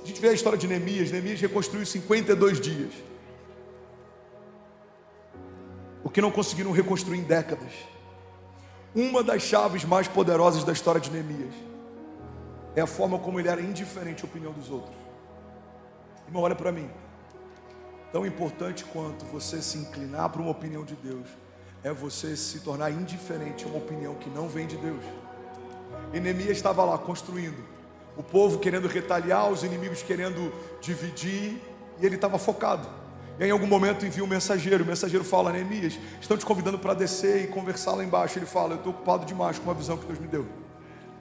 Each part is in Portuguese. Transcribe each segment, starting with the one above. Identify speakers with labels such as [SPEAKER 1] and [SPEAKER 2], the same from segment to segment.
[SPEAKER 1] a gente vê a história de Neemias, Neemias reconstruiu 52 dias. O que não conseguiram reconstruir em décadas. Uma das chaves mais poderosas da história de Neemias é a forma como ele era indiferente à opinião dos outros. Irmão, olha para mim. Tão importante quanto você se inclinar para uma opinião de Deus é você se tornar indiferente a uma opinião que não vem de Deus. E Neemias estava lá construindo, o povo querendo retaliar, os inimigos querendo dividir, e ele estava focado. E aí, em algum momento envia um mensageiro, o mensageiro fala: Neemias, estão te convidando para descer e conversar lá embaixo. Ele fala: eu estou ocupado demais com uma visão que Deus me deu.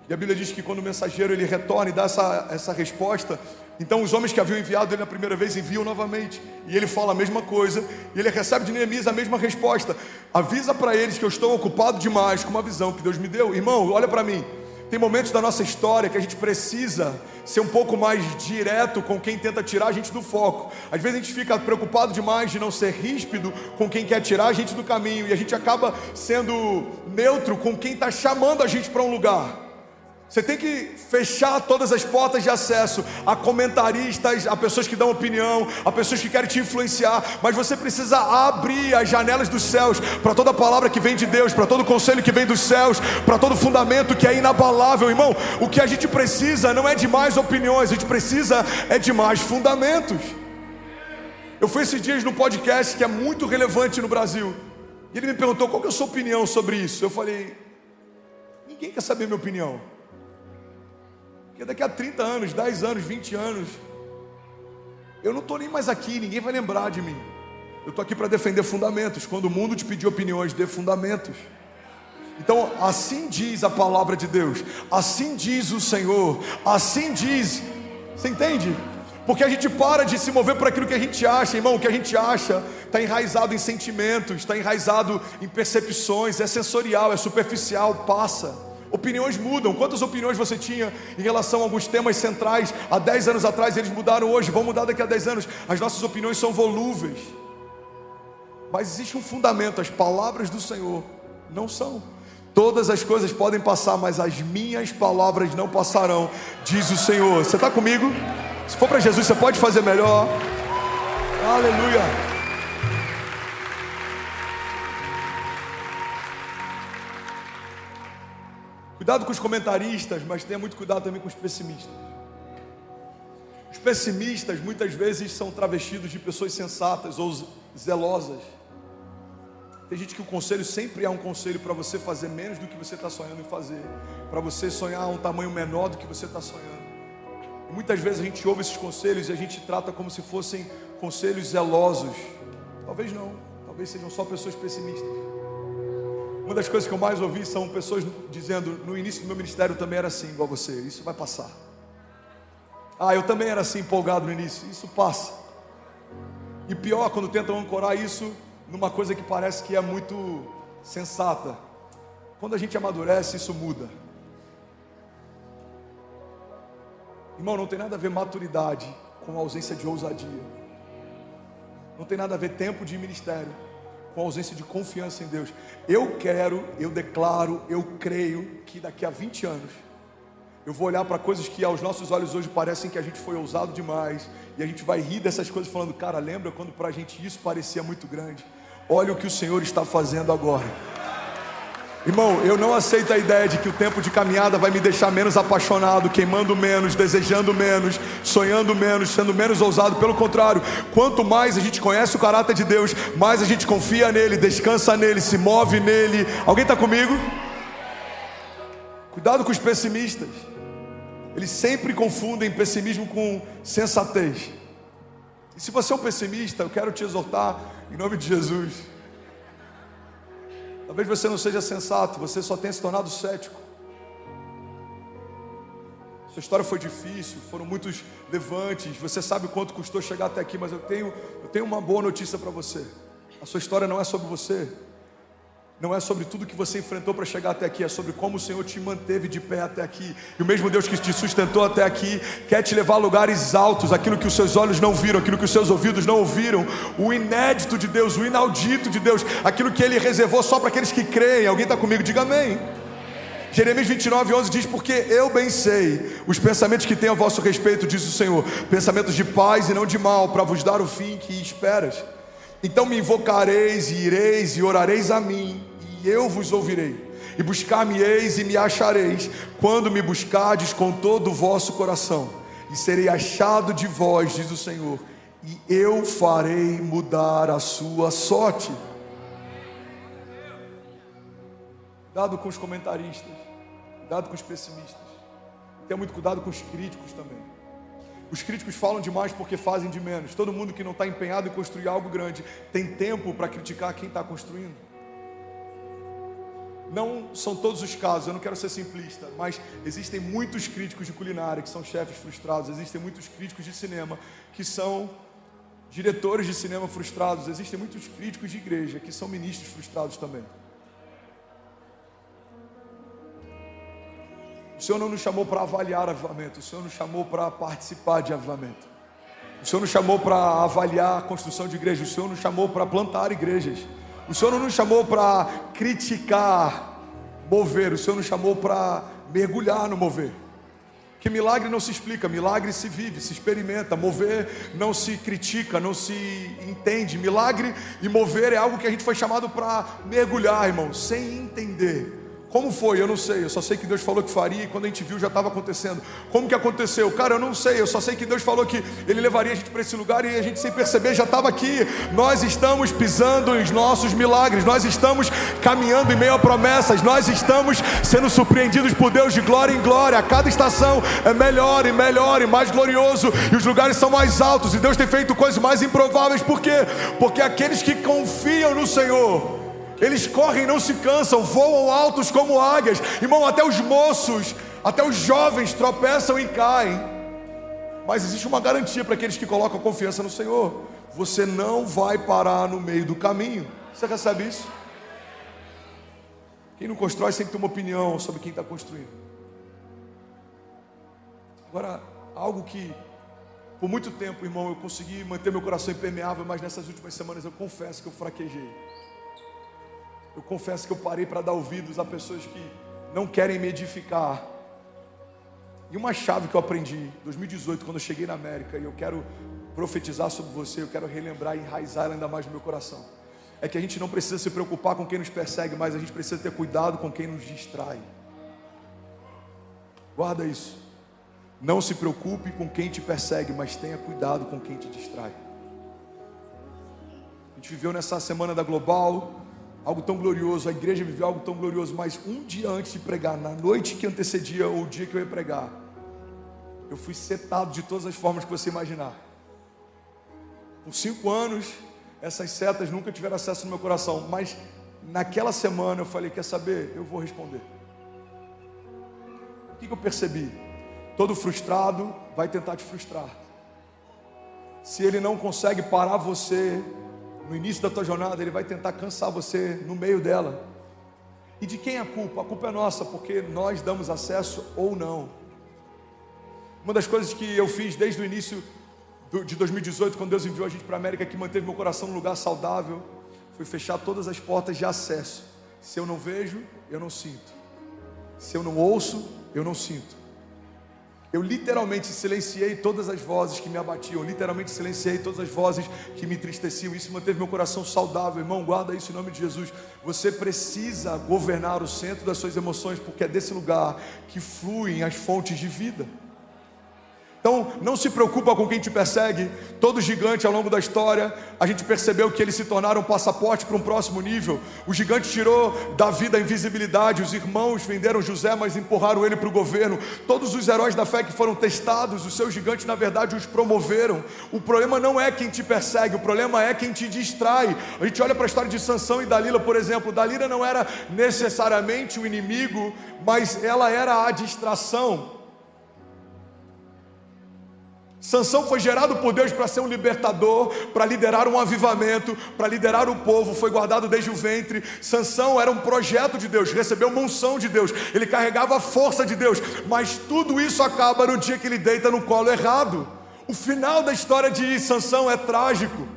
[SPEAKER 1] E a Bíblia diz que quando o mensageiro ele retorna e dá essa resposta, então os homens que haviam enviado ele na primeira vez enviam novamente, e ele fala a mesma coisa, e ele recebe de Neemias a mesma resposta: avisa para eles que eu estou ocupado demais com uma visão que Deus me deu. Irmão, olha para mim. Tem momentos da nossa história que a gente precisa ser um pouco mais direto com quem tenta tirar a gente do foco. Às vezes a gente fica preocupado demais de não ser ríspido com quem quer tirar a gente do caminho, e a gente acaba sendo neutro com quem está chamando a gente para um lugar. Você tem que fechar todas as portas de acesso a comentaristas, a pessoas que dão opinião, a pessoas que querem te influenciar, mas você precisa abrir as janelas dos céus para toda palavra que vem de Deus, para todo conselho que vem dos céus, para todo fundamento que é inabalável. Irmão, o que a gente precisa não é de mais opiniões, a gente precisa é de mais fundamentos. Eu fui esses dias num podcast que é muito relevante no Brasil, e ele me perguntou qual que é a sua opinião sobre isso. Eu falei: ninguém quer saber minha opinião. Porque daqui a 30 anos, 10 anos, 20 anos, eu não estou nem mais aqui, ninguém vai lembrar de mim. Eu estou aqui para defender fundamentos. Quando o mundo te pedir opiniões, dê fundamentos. Então, assim diz a palavra de Deus, assim diz o Senhor, assim diz. Você entende? Porque a gente para de se mover por aquilo que a gente acha, irmão. O que a gente acha está enraizado em sentimentos, está enraizado em percepções, é sensorial, é superficial, passa. Opiniões mudam. Quantas opiniões você tinha em relação a alguns temas centrais há 10 anos atrás? Eles mudaram hoje, vão mudar daqui a 10 anos. As nossas opiniões são volúveis, mas existe um fundamento: as palavras do Senhor não são. Todas as coisas podem passar, mas as minhas palavras não passarão, diz o Senhor. Você está comigo? Se for para Jesus, você pode fazer melhor. Aleluia. Cuidado com os comentaristas, mas tenha muito cuidado também com os pessimistas. Os pessimistas muitas vezes são travestidos de pessoas sensatas ou zelosas. Tem gente que o conselho sempre é um conselho para você fazer menos do que você está sonhando em fazer, para você sonhar um tamanho menor do que você está sonhando. E muitas vezes a gente ouve esses conselhos e a gente trata como se fossem conselhos zelosos. Talvez não, talvez sejam só pessoas pessimistas. Uma das coisas que eu mais ouvi são pessoas dizendo: no início do meu ministério eu também era assim, igual você, isso vai passar. Eu também era assim, empolgado no início, isso passa. E pior, quando tentam ancorar isso numa coisa que parece que é muito sensata. Quando a gente amadurece, isso muda. Irmão, não tem nada a ver maturidade com ausência de ousadia. Não tem nada a ver tempo de ministério com ausência de confiança em Deus. Eu declaro, eu creio que daqui a 20 anos eu vou olhar para coisas que aos nossos olhos hoje parecem que a gente foi ousado demais, e a gente vai rir dessas coisas falando: cara, lembra quando para a gente isso parecia muito grande? Olha o que o Senhor está fazendo agora. Irmão, eu não aceito a ideia de que o tempo de caminhada vai me deixar menos apaixonado, queimando menos, desejando menos, sonhando menos, sendo menos ousado. Pelo contrário, quanto mais a gente conhece o caráter de Deus, mais a gente confia nele, descansa nele, se move nele. Alguém está comigo? Cuidado com os pessimistas. Eles sempre confundem pessimismo com sensatez. E se você é um pessimista, eu quero te exortar em nome de Jesus. Talvez você não seja sensato, você só tenha se tornado cético. Sua história foi difícil, foram muitos levantes, você sabe o quanto custou chegar até aqui, mas eu tenho uma boa notícia para você. A sua história não é sobre você, não é sobre tudo que você enfrentou para chegar até aqui, é sobre como o Senhor te manteve de pé até aqui. E o mesmo Deus que te sustentou até aqui quer te levar a lugares altos, aquilo que os seus olhos não viram, aquilo que os seus ouvidos não ouviram, o inédito de Deus, o inaudito de Deus, aquilo que Ele reservou só para aqueles que creem. Alguém está comigo? Diga amém. Jeremias 29:11 diz: porque eu bem sei os pensamentos que tenho a vosso respeito, diz o Senhor, pensamentos de paz e não de mal, para vos dar o fim que esperas. Então me invocareis e ireis e orareis a mim, e eu vos ouvirei. E buscar-me-eis e me achareis, quando me buscardes com todo o vosso coração. E serei achado de vós, diz o Senhor, e eu farei mudar a sua sorte. Cuidado com os comentaristas, cuidado com os pessimistas. Tenha muito cuidado com os críticos também. Os críticos falam demais porque fazem de menos. Todo mundo que não está empenhado em construir algo grande tem tempo para criticar quem está construindo. Não são todos os casos, eu não quero ser simplista, mas existem muitos críticos de culinária que são chefes frustrados, existem muitos críticos de cinema que são diretores de cinema frustrados, existem muitos críticos de igreja que são ministros frustrados também. O Senhor não nos chamou para avaliar avivamento, o Senhor nos chamou para participar de avivamento. O Senhor nos chamou para avaliar a construção de igrejas, o Senhor nos chamou para plantar igrejas. O Senhor não nos chamou para criticar, mover. O Senhor nos chamou para mergulhar no mover. Que milagre não se explica, milagre se vive, se experimenta. Mover não se critica, não se entende. Milagre e mover é algo que a gente foi chamado para mergulhar, irmão, sem entender. Como foi? Eu não sei, eu só sei que Deus falou que faria e quando a gente viu já estava acontecendo. Como que aconteceu? Cara, eu não sei, eu só sei que Deus falou que Ele levaria a gente para esse lugar e a gente sem perceber já estava aqui. Nós estamos pisando os nossos milagres, nós estamos caminhando em meio a promessas, nós estamos sendo surpreendidos por Deus de glória em glória. A cada estação é melhor e melhor e mais glorioso e os lugares são mais altos e Deus tem feito coisas mais improváveis. Por quê? Porque aqueles que confiam no Senhor, eles correm e não se cansam, voam altos como águias. Irmão, até os moços, até os jovens tropeçam e caem. Mas existe uma garantia para aqueles que colocam confiança no Senhor: você não vai parar no meio do caminho. Você recebe isso? Quem não constrói sempre tem uma opinião sobre quem está construindo. Agora, algo que por muito tempo, irmão, eu consegui manter meu coração impermeável, mas nessas últimas semanas eu confesso que eu fraquejei. Eu confesso que eu parei para dar ouvidos a pessoas que não querem me edificar. E uma chave que eu aprendi em 2018, quando eu cheguei na América, e eu quero profetizar sobre você, eu quero relembrar e enraizar ela ainda mais no meu coração, é que a gente não precisa se preocupar com quem nos persegue, mas a gente precisa ter cuidado com quem nos distrai. Guarda isso. Não se preocupe com quem te persegue, mas tenha cuidado com quem te distrai. A gente viveu nessa semana da Global algo tão glorioso, a igreja viveu algo tão glorioso, mas um dia antes de pregar, na noite que antecedia o dia que eu ia pregar, eu fui setado de todas as formas que você imaginar. Por 5 anos, essas setas nunca tiveram acesso no meu coração, mas naquela semana eu falei: quer saber? Eu vou responder. O que eu percebi? Todo frustrado vai tentar te frustrar. Se ele não consegue parar você no início da tua jornada, ele vai tentar cansar você no meio dela. E de quem é a culpa? A culpa é nossa, porque nós damos acesso ou não. Uma das coisas que eu fiz desde o início de 2018, quando Deus enviou a gente para a América, que manteve meu coração num lugar saudável, foi fechar todas as portas de acesso. Se eu não vejo, eu não sinto. Se eu não ouço, eu não sinto. Eu literalmente silenciei todas as vozes que me abatiam, literalmente silenciei todas as vozes que me entristeciam. Isso manteve meu coração saudável. Irmão, guarda isso em nome de Jesus. Você precisa governar o centro das suas emoções, porque é desse lugar que fluem as fontes de vida. Então, não se preocupa com quem te persegue. Todo gigante ao longo da história, a gente percebeu que eles se tornaram um passaporte para um próximo nível. O gigante tirou Davi da invisibilidade. Os irmãos venderam José, mas empurraram ele para o governo. Todos os heróis da fé que foram testados, os seus gigantes na verdade os promoveram. O problema não é quem te persegue, o problema é quem te distrai. A gente olha para a história de Sansão e Dalila, por exemplo. Dalila não era necessariamente o inimigo, mas ela era a distração. Sansão foi gerado por Deus para ser um libertador, para liderar um avivamento, para liderar o povo, foi guardado desde o ventre. Sansão era um projeto de Deus, recebeu uma unção de Deus, ele carregava a força de Deus, mas tudo isso acaba no dia que ele deita no colo errado. O final da história de Sansão é trágico.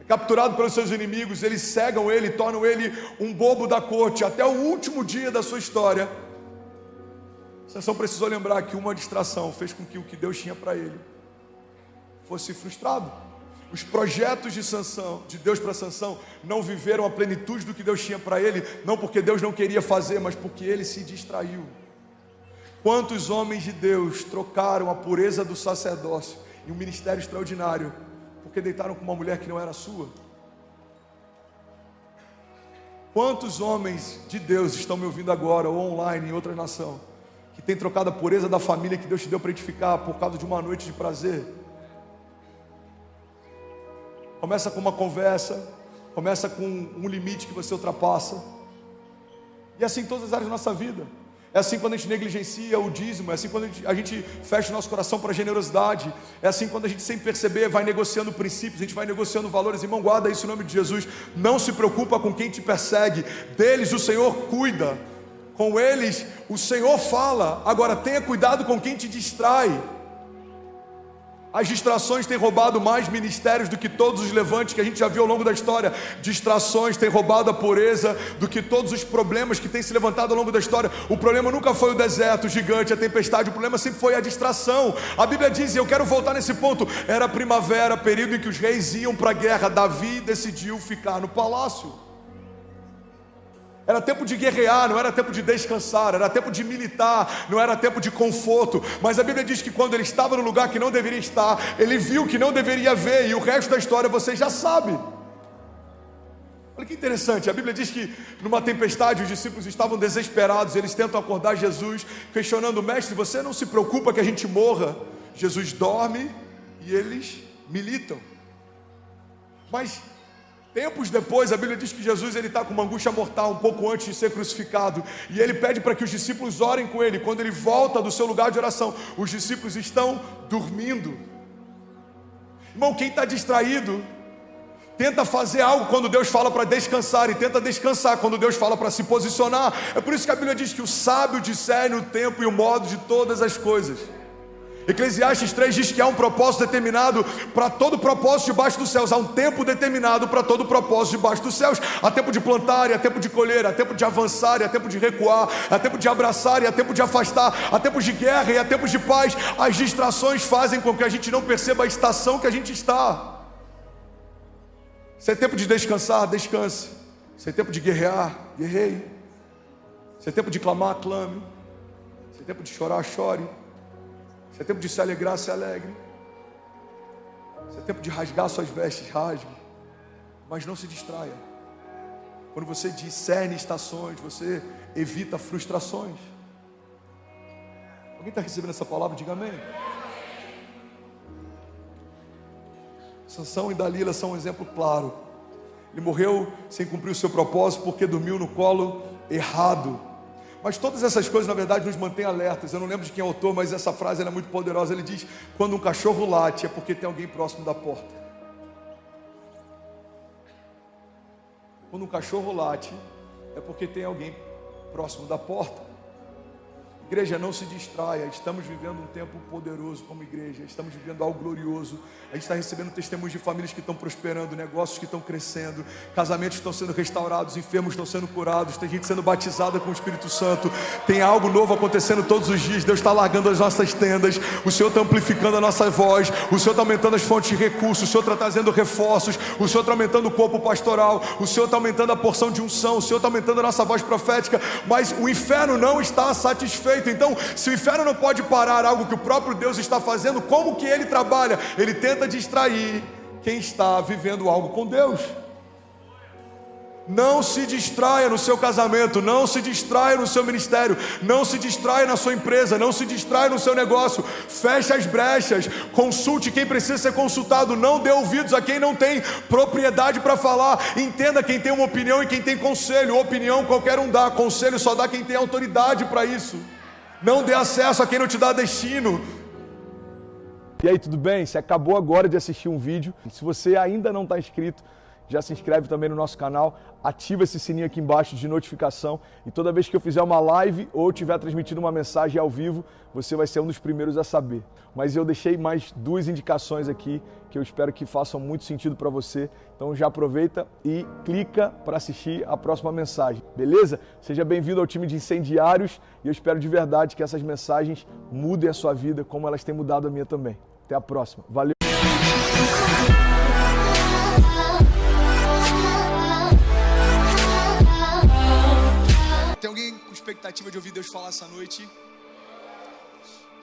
[SPEAKER 1] É capturado pelos seus inimigos, eles cegam ele, tornam ele um bobo da corte, até o último dia da sua história. Sansão precisou lembrar que uma distração fez com que o que Deus tinha para ele fosse frustrado. Os projetos de Deus para Sansão não viveram a plenitude do que Deus tinha para ele, não porque Deus não queria fazer, mas porque ele se distraiu. Quantos homens de Deus trocaram a pureza do sacerdócio e um ministério extraordinário porque deitaram com uma mulher que não era sua? Quantos homens de Deus estão me ouvindo agora, ou online, em outra nação, que têm trocado a pureza da família que Deus te deu para edificar por causa de uma noite de prazer? Começa com uma conversa, começa com um limite que você ultrapassa. E assim em todas as áreas da nossa vida. É assim quando a gente negligencia o dízimo, é assim quando a gente fecha o nosso coração para a generosidade, é assim quando a gente, sem perceber, vai negociando princípios, a gente vai negociando valores. Irmão, guarda isso em nome de Jesus. Não se preocupa com quem te persegue, deles o Senhor cuida, com eles o Senhor fala. Agora tenha cuidado com quem te distrai. As distrações têm roubado mais ministérios do que todos os levantes que a gente já viu ao longo da história. Distrações têm roubado a pureza do que todos os problemas que têm se levantado ao longo da história. O problema nunca foi o deserto, o gigante, a tempestade. O problema sempre foi a distração. A Bíblia diz, e eu quero voltar nesse ponto, era primavera, período em que os reis iam para a guerra. Davi decidiu ficar no palácio. Era tempo de guerrear, não era tempo de descansar. Era tempo de militar, não era tempo de conforto. Mas a Bíblia diz que quando ele estava no lugar que não deveria estar, ele viu o que não deveria ver. E o resto da história você já sabe. Olha que interessante, a Bíblia diz que numa tempestade os discípulos estavam desesperados. Eles tentam acordar Jesus, questionando: mestre, você não se preocupa que a gente morra? Jesus dorme e eles militam. Mas tempos depois, a Bíblia diz que Jesus está com uma angústia mortal, um pouco antes de ser crucificado, e ele pede para que os discípulos orem com ele. Quando ele volta do seu lugar de oração, os discípulos estão dormindo. Irmão, quem está distraído tenta fazer algo quando Deus fala para descansar, e tenta descansar quando Deus fala para se posicionar. É por isso que a Bíblia diz que o sábio discerne o tempo e o modo de todas as coisas. Eclesiastes 3 diz que há um propósito determinado para todo propósito debaixo dos céus. Há um tempo determinado para todo propósito debaixo dos céus. Há tempo de plantar e há tempo de colher, há tempo de avançar e há tempo de recuar, há tempo de abraçar e há tempo de afastar, há tempos de guerra e há tempos de paz. As distrações fazem com que a gente não perceba a estação que a gente está. Se é tempo de descansar, descanse. Se é tempo de guerrear, guerreie. Se é tempo de clamar, clame. Se é tempo de chorar, chore. Se é tempo de se alegrar, se alegre. Se é tempo de rasgar suas vestes, rasgue. Mas não se distraia. Quando você discerne estações, você evita frustrações. Alguém está recebendo essa palavra? Diga amém. Sansão e Dalila são um exemplo claro. Ele morreu sem cumprir o seu propósito porque dormiu no colo errado. Mas todas essas coisas, na verdade, nos mantêm alertas. Eu não lembro de quem é o autor, mas essa frase é muito poderosa. Ele diz: quando um cachorro late, é porque tem alguém próximo da porta. Quando um cachorro late, é porque tem alguém próximo da porta. Igreja, não se distraia. Estamos vivendo um tempo poderoso como igreja. Estamos vivendo algo glorioso. A gente está recebendo testemunhos de famílias que estão prosperando, negócios que estão crescendo, casamentos que estão sendo restaurados, enfermos estão sendo curados, tem gente sendo batizada com o Espírito Santo. Tem algo novo acontecendo todos os dias. Deus está largando as nossas tendas. O Senhor está amplificando a nossa voz. O Senhor está aumentando as fontes de recursos. O Senhor está trazendo reforços. O Senhor está aumentando o corpo pastoral. O Senhor está aumentando a porção de unção. O Senhor está aumentando a nossa voz profética. Mas o inferno não está satisfeito. Então, se o inferno não pode parar algo que o próprio Deus está fazendo, como que ele trabalha? Ele tenta distrair quem está vivendo algo com Deus. Não se distraia no seu casamento, não se distraia no seu ministério, não se distraia na sua empresa, não se distraia no seu negócio. Feche as brechas, consulte quem precisa ser consultado, não dê ouvidos a quem não tem propriedade para falar. Entenda quem tem uma opinião e quem tem conselho. Opinião qualquer um dá, conselho só dá quem tem autoridade para isso. Não dê acesso a quem não te dá destino. E aí, tudo bem? Você acabou agora de assistir um vídeo. Se você ainda não está inscrito, já se inscreve também no nosso canal, ativa esse sininho aqui embaixo de notificação e toda vez que eu fizer uma live ou tiver transmitindo uma mensagem ao vivo, você vai ser um dos primeiros a saber. Mas eu deixei mais 2 indicações aqui que eu espero que façam muito sentido para você. Então já aproveita e clica para assistir a próxima mensagem, beleza? Seja bem-vindo ao time de incendiários e eu espero de verdade que essas mensagens mudem a sua vida como elas têm mudado a minha também. Até a próxima. Valeu!
[SPEAKER 2] Tem alguém com expectativa de ouvir Deus falar essa noite?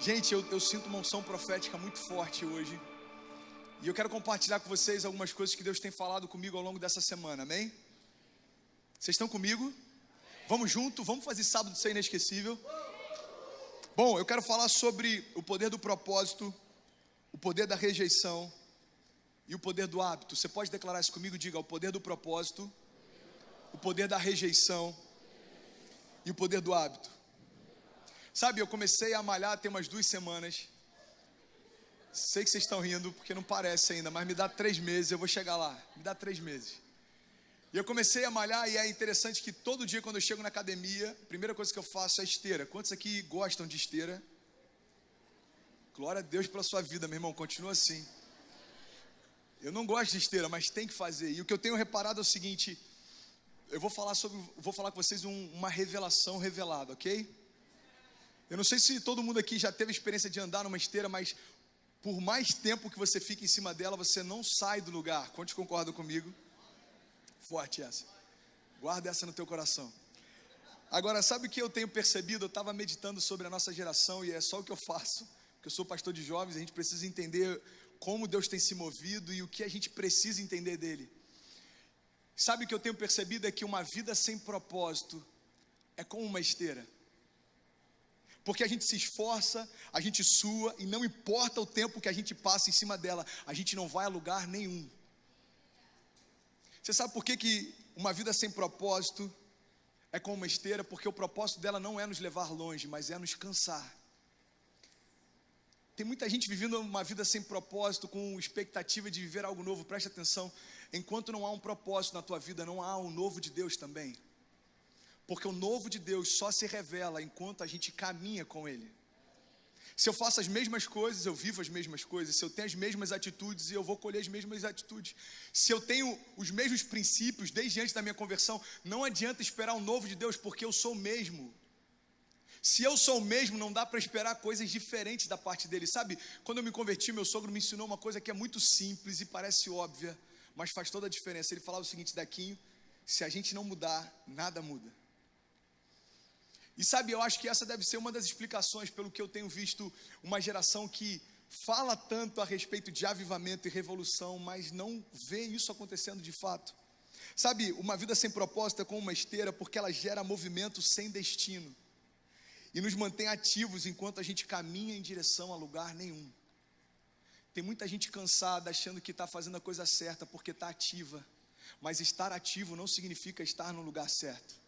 [SPEAKER 2] Gente, eu sinto uma unção profética muito forte hoje. E eu quero compartilhar com vocês algumas coisas que Deus tem falado comigo ao longo dessa semana, amém? Vocês estão comigo? Vamos junto? Vamos fazer sábado ser inesquecível? Bom, eu quero falar sobre o poder do propósito, o poder da rejeição e o poder do hábito. Você pode declarar isso comigo? Diga: o poder do propósito, o poder da rejeição e o poder do hábito. Sabe, eu comecei a malhar tem umas 2 semanas. Sei que vocês estão rindo porque não parece ainda, mas me dá 3 meses, eu vou chegar lá. Me dá 3 meses. E eu comecei a malhar e é interessante que todo dia quando eu chego na academia, a primeira coisa que eu faço é esteira. Quantos aqui gostam de esteira? Glória a Deus pela sua vida, meu irmão, continua assim. Eu não gosto de esteira, mas tem que fazer. E o que eu tenho reparado é o seguinte: eu vou falar com vocês uma revelação revelada, ok? Eu não sei se todo mundo aqui já teve a experiência de andar numa esteira, mas por mais tempo que você fica em cima dela, você não sai do lugar. Quantos concordam comigo? Forte essa. Guarda essa no teu coração. Agora, sabe o que eu tenho percebido? Eu estava meditando sobre a nossa geração e é só o que eu faço, porque eu sou pastor de jovens, a gente precisa entender como Deus tem se movido e o que a gente precisa entender dele. Sabe o que eu tenho percebido é que uma vida sem propósito é como uma esteira. Porque a gente se esforça, a gente sua e não importa o tempo que a gente passa em cima dela, a gente não vai a lugar nenhum. Você sabe por que uma vida sem propósito é como uma esteira? Porque o propósito dela não é nos levar longe, mas é nos cansar. Tem muita gente vivendo uma vida sem propósito, com expectativa de viver algo novo. Preste atenção, enquanto não há um propósito na tua vida, não há um novo de Deus também. Porque o novo de Deus só se revela enquanto a gente caminha com Ele. Se eu faço as mesmas coisas, eu vivo as mesmas coisas. Se eu tenho as mesmas atitudes, eu vou colher as mesmas atitudes. Se eu tenho os mesmos princípios desde antes da minha conversão, não adianta esperar um novo de Deus, porque eu sou o mesmo. Se eu sou o mesmo, não dá para esperar coisas diferentes da parte dele. Sabe, quando eu me converti, meu sogro me ensinou uma coisa que é muito simples e parece óbvia, mas faz toda a diferença. Ele falava o seguinte: Dequinho, se a gente não mudar, nada muda. E sabe, eu acho que essa deve ser uma das explicações pelo que eu tenho visto uma geração que fala tanto a respeito de avivamento e revolução, mas não vê isso acontecendo de fato. Sabe, uma vida sem propósito é como uma esteira, porque ela gera movimento sem destino e nos mantém ativos enquanto a gente caminha em direção a lugar nenhum. Tem muita gente cansada achando que está fazendo a coisa certa porque está ativa, mas estar ativo não significa estar no lugar certo.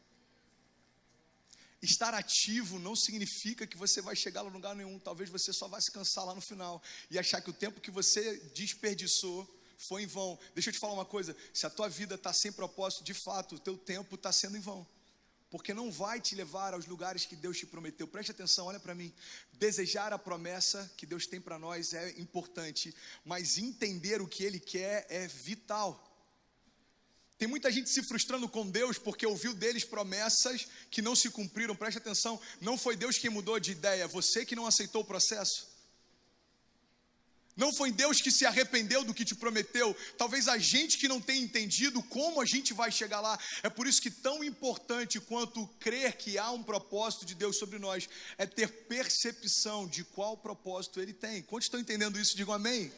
[SPEAKER 2] Estar ativo não significa que você vai chegar a lugar nenhum. Talvez você só vai se cansar lá no final e achar que o tempo que você desperdiçou foi em vão. Deixa eu te falar uma coisa: se a tua vida está sem propósito, de fato, o teu tempo está sendo em vão, porque não vai te levar aos lugares que Deus te prometeu. Preste atenção, olha para mim. Desejar a promessa que Deus tem para nós é importante, mas entender o que Ele quer é vital. Tem muita gente se frustrando com Deus porque ouviu deles promessas que não se cumpriram. Preste atenção, não foi Deus quem mudou de ideia, você que não aceitou o processo. Não foi Deus que se arrependeu do que te prometeu. Talvez a gente que não tenha entendido como a gente vai chegar lá. É por isso que tão importante quanto crer que há um propósito de Deus sobre nós é ter percepção de qual propósito Ele tem. Quantos estão entendendo isso? Digam amém.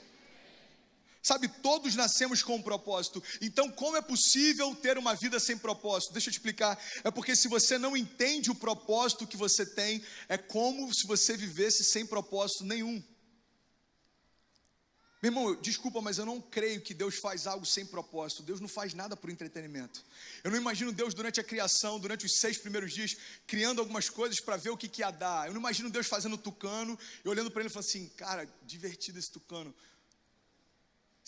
[SPEAKER 2] Sabe, todos nascemos com um propósito. Então, como é possível ter uma vida sem propósito? Deixa eu te explicar. É porque se você não entende o propósito que você tem, é como se você vivesse sem propósito nenhum. Meu irmão, desculpa, mas eu não creio que Deus faz algo sem propósito. Deus não faz nada por entretenimento. Eu não imagino Deus durante a criação, durante os 6 primeiros dias, criando algumas coisas para ver o que ia dar. Eu não imagino Deus fazendo tucano e olhando para ele e falando assim: cara, divertido esse tucano.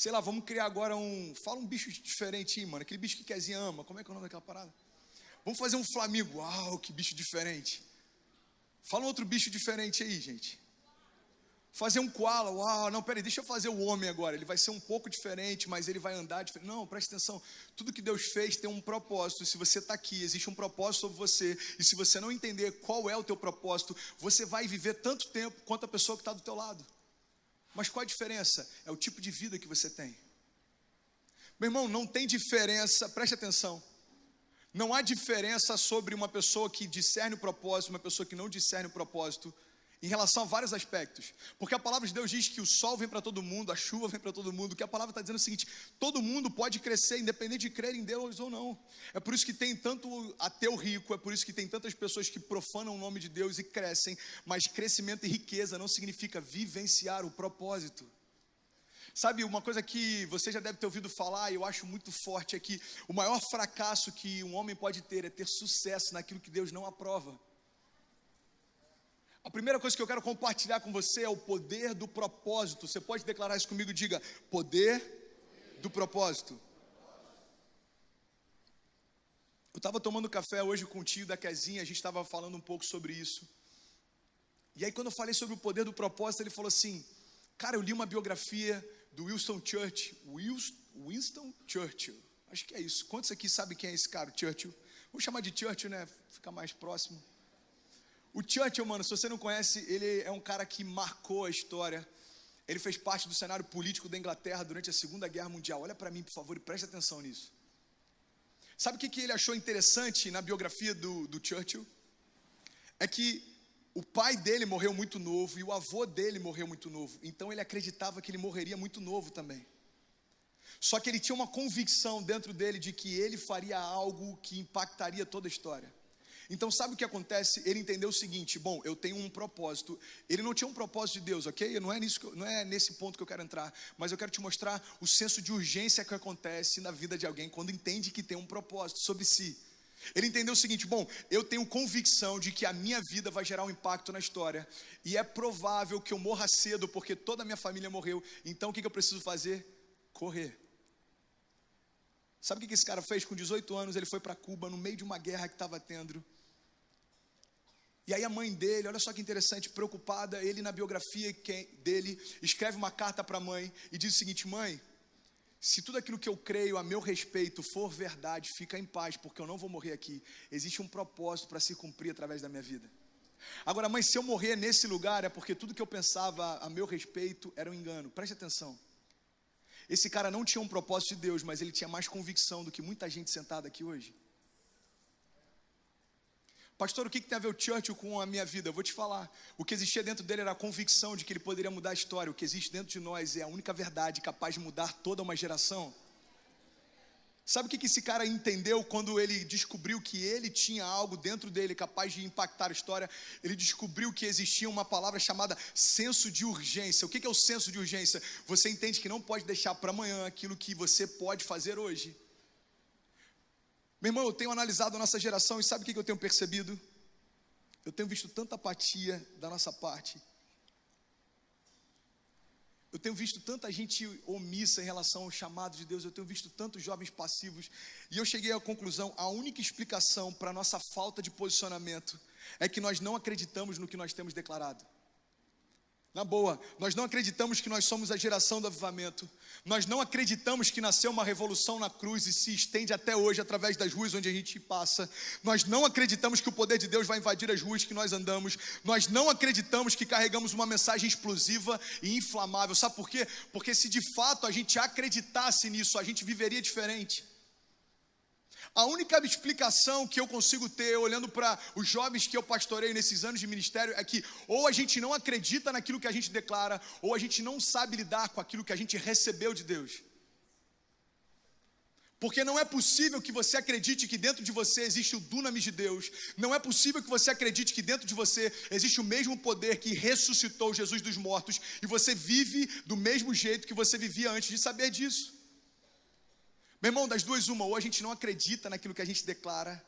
[SPEAKER 2] sei lá, vamos criar agora fala um bicho diferente aí, mano, aquele bicho que Kezinha ama, como é que é o nome daquela parada? Vamos fazer um flamingo, uau, que bicho diferente. Fala um outro bicho diferente aí, gente. Fazer um koala, uau, não, peraí, deixa eu fazer o homem agora, ele vai ser um pouco diferente, mas ele vai andar diferente. Não, presta atenção, tudo que Deus fez tem um propósito. Se você está aqui, existe um propósito sobre você, e se você não entender qual é o teu propósito, você vai viver tanto tempo quanto a pessoa que está do teu lado. Mas qual a diferença? É o tipo de vida que você tem. Meu irmão, não tem diferença, preste atenção, não há diferença sobre uma pessoa que discerne o propósito, uma pessoa que não discerne o propósito, em relação a vários aspectos, porque a palavra de Deus diz que o sol vem para todo mundo, a chuva vem para todo mundo, que a palavra está dizendo o seguinte: todo mundo pode crescer, independente de crer em Deus ou não. É por isso que tem tanto ateu rico, é por isso que tem tantas pessoas que profanam o nome de Deus e crescem, mas crescimento e riqueza não significa vivenciar o propósito. Sabe, uma coisa que você já deve ter ouvido falar, e eu acho muito forte, é que o maior fracasso que um homem pode ter é ter sucesso naquilo que Deus não aprova. A primeira coisa que eu quero compartilhar com você é o poder do propósito. Você pode declarar isso comigo? Diga: poder do propósito. Eu estava tomando café hoje com o tio da Kezinha, a gente estava falando um pouco sobre isso. E aí quando eu falei sobre o poder do propósito, ele falou assim: cara, eu li uma biografia do Winston Churchill. Acho que é isso. Quantos aqui sabem quem é esse cara, Churchill? Vamos chamar de Churchill, né? Fica mais próximo. O Churchill, mano, se você não conhece, ele é um cara que marcou a história. Ele fez parte do cenário político da Inglaterra durante a Segunda Guerra Mundial. Olha para mim, por favor, e preste atenção nisso. Sabe o que ele achou interessante na biografia do Churchill? É que o pai dele morreu muito novo e o avô dele morreu muito novo. Então ele acreditava que ele morreria muito novo também. Só que ele tinha uma convicção dentro dele de que ele faria algo que impactaria toda a história. Então sabe o que acontece? Ele entendeu o seguinte: bom, eu tenho um propósito. Ele não tinha um propósito de Deus, ok? Não é nesse ponto que eu quero entrar, mas eu quero te mostrar o senso de urgência que acontece na vida de alguém quando entende que tem um propósito sobre si. Ele entendeu o seguinte: bom, eu tenho convicção de que a minha vida vai gerar um impacto na história, e é provável que eu morra cedo porque toda a minha família morreu. Então o que eu preciso fazer? Correr. Sabe o que esse cara fez? Com 18 anos ele foi para Cuba no meio de uma guerra que estava tendo. E aí a mãe dele, olha só que interessante, preocupada, ele na biografia dele escreve uma carta para a mãe e diz o seguinte: mãe, se tudo aquilo que eu creio a meu respeito for verdade, fica em paz, porque eu não vou morrer aqui. Existe um propósito para se cumprir através da minha vida. Agora, mãe, se eu morrer nesse lugar é porque tudo que eu pensava a meu respeito era um engano. Preste atenção. Esse cara não tinha um propósito de Deus, mas ele tinha mais convicção do que muita gente sentada aqui hoje. Pastor, o que tem a ver o Churchill com a minha vida? Eu vou te falar. O que existia dentro dele era a convicção de que ele poderia mudar a história. O que existe dentro de nós é a única verdade capaz de mudar toda uma geração. Sabe o que esse cara entendeu quando ele descobriu que ele tinha algo dentro dele capaz de impactar a história? Ele descobriu que existia uma palavra chamada senso de urgência. O que é o senso de urgência? Você entende que não pode deixar para amanhã aquilo que você pode fazer hoje. Meu irmão, eu tenho analisado a nossa geração e sabe o que eu tenho percebido? Eu tenho visto tanta apatia da nossa parte. Eu tenho visto tanta gente omissa em relação ao chamado de Deus. Eu tenho visto tantos jovens passivos. E eu cheguei à conclusão: a única explicação para a nossa falta de posicionamento é que nós não acreditamos no que nós temos declarado. Na boa, nós não acreditamos que nós somos a geração do avivamento. Nós não acreditamos que nasceu uma revolução na cruz e se estende até hoje através das ruas onde a gente passa. Nós não acreditamos que o poder de Deus vai invadir as ruas que nós andamos. Nós não acreditamos que carregamos uma mensagem explosiva e inflamável. Sabe por quê? Porque se de fato a gente acreditasse nisso, a gente viveria diferente. A única explicação que eu consigo ter olhando para os jovens que eu pastorei nesses anos de ministério é que ou a gente não acredita naquilo que a gente declara, ou a gente não sabe lidar com aquilo que a gente recebeu de Deus. Porque não é possível que você acredite que dentro de você existe o dunamis de Deus. Não é possível que você acredite que dentro de você existe o mesmo poder que ressuscitou Jesus dos mortos e você vive do mesmo jeito que você vivia antes de saber disso. Meu irmão, das duas uma, ou a gente não acredita naquilo que a gente declara,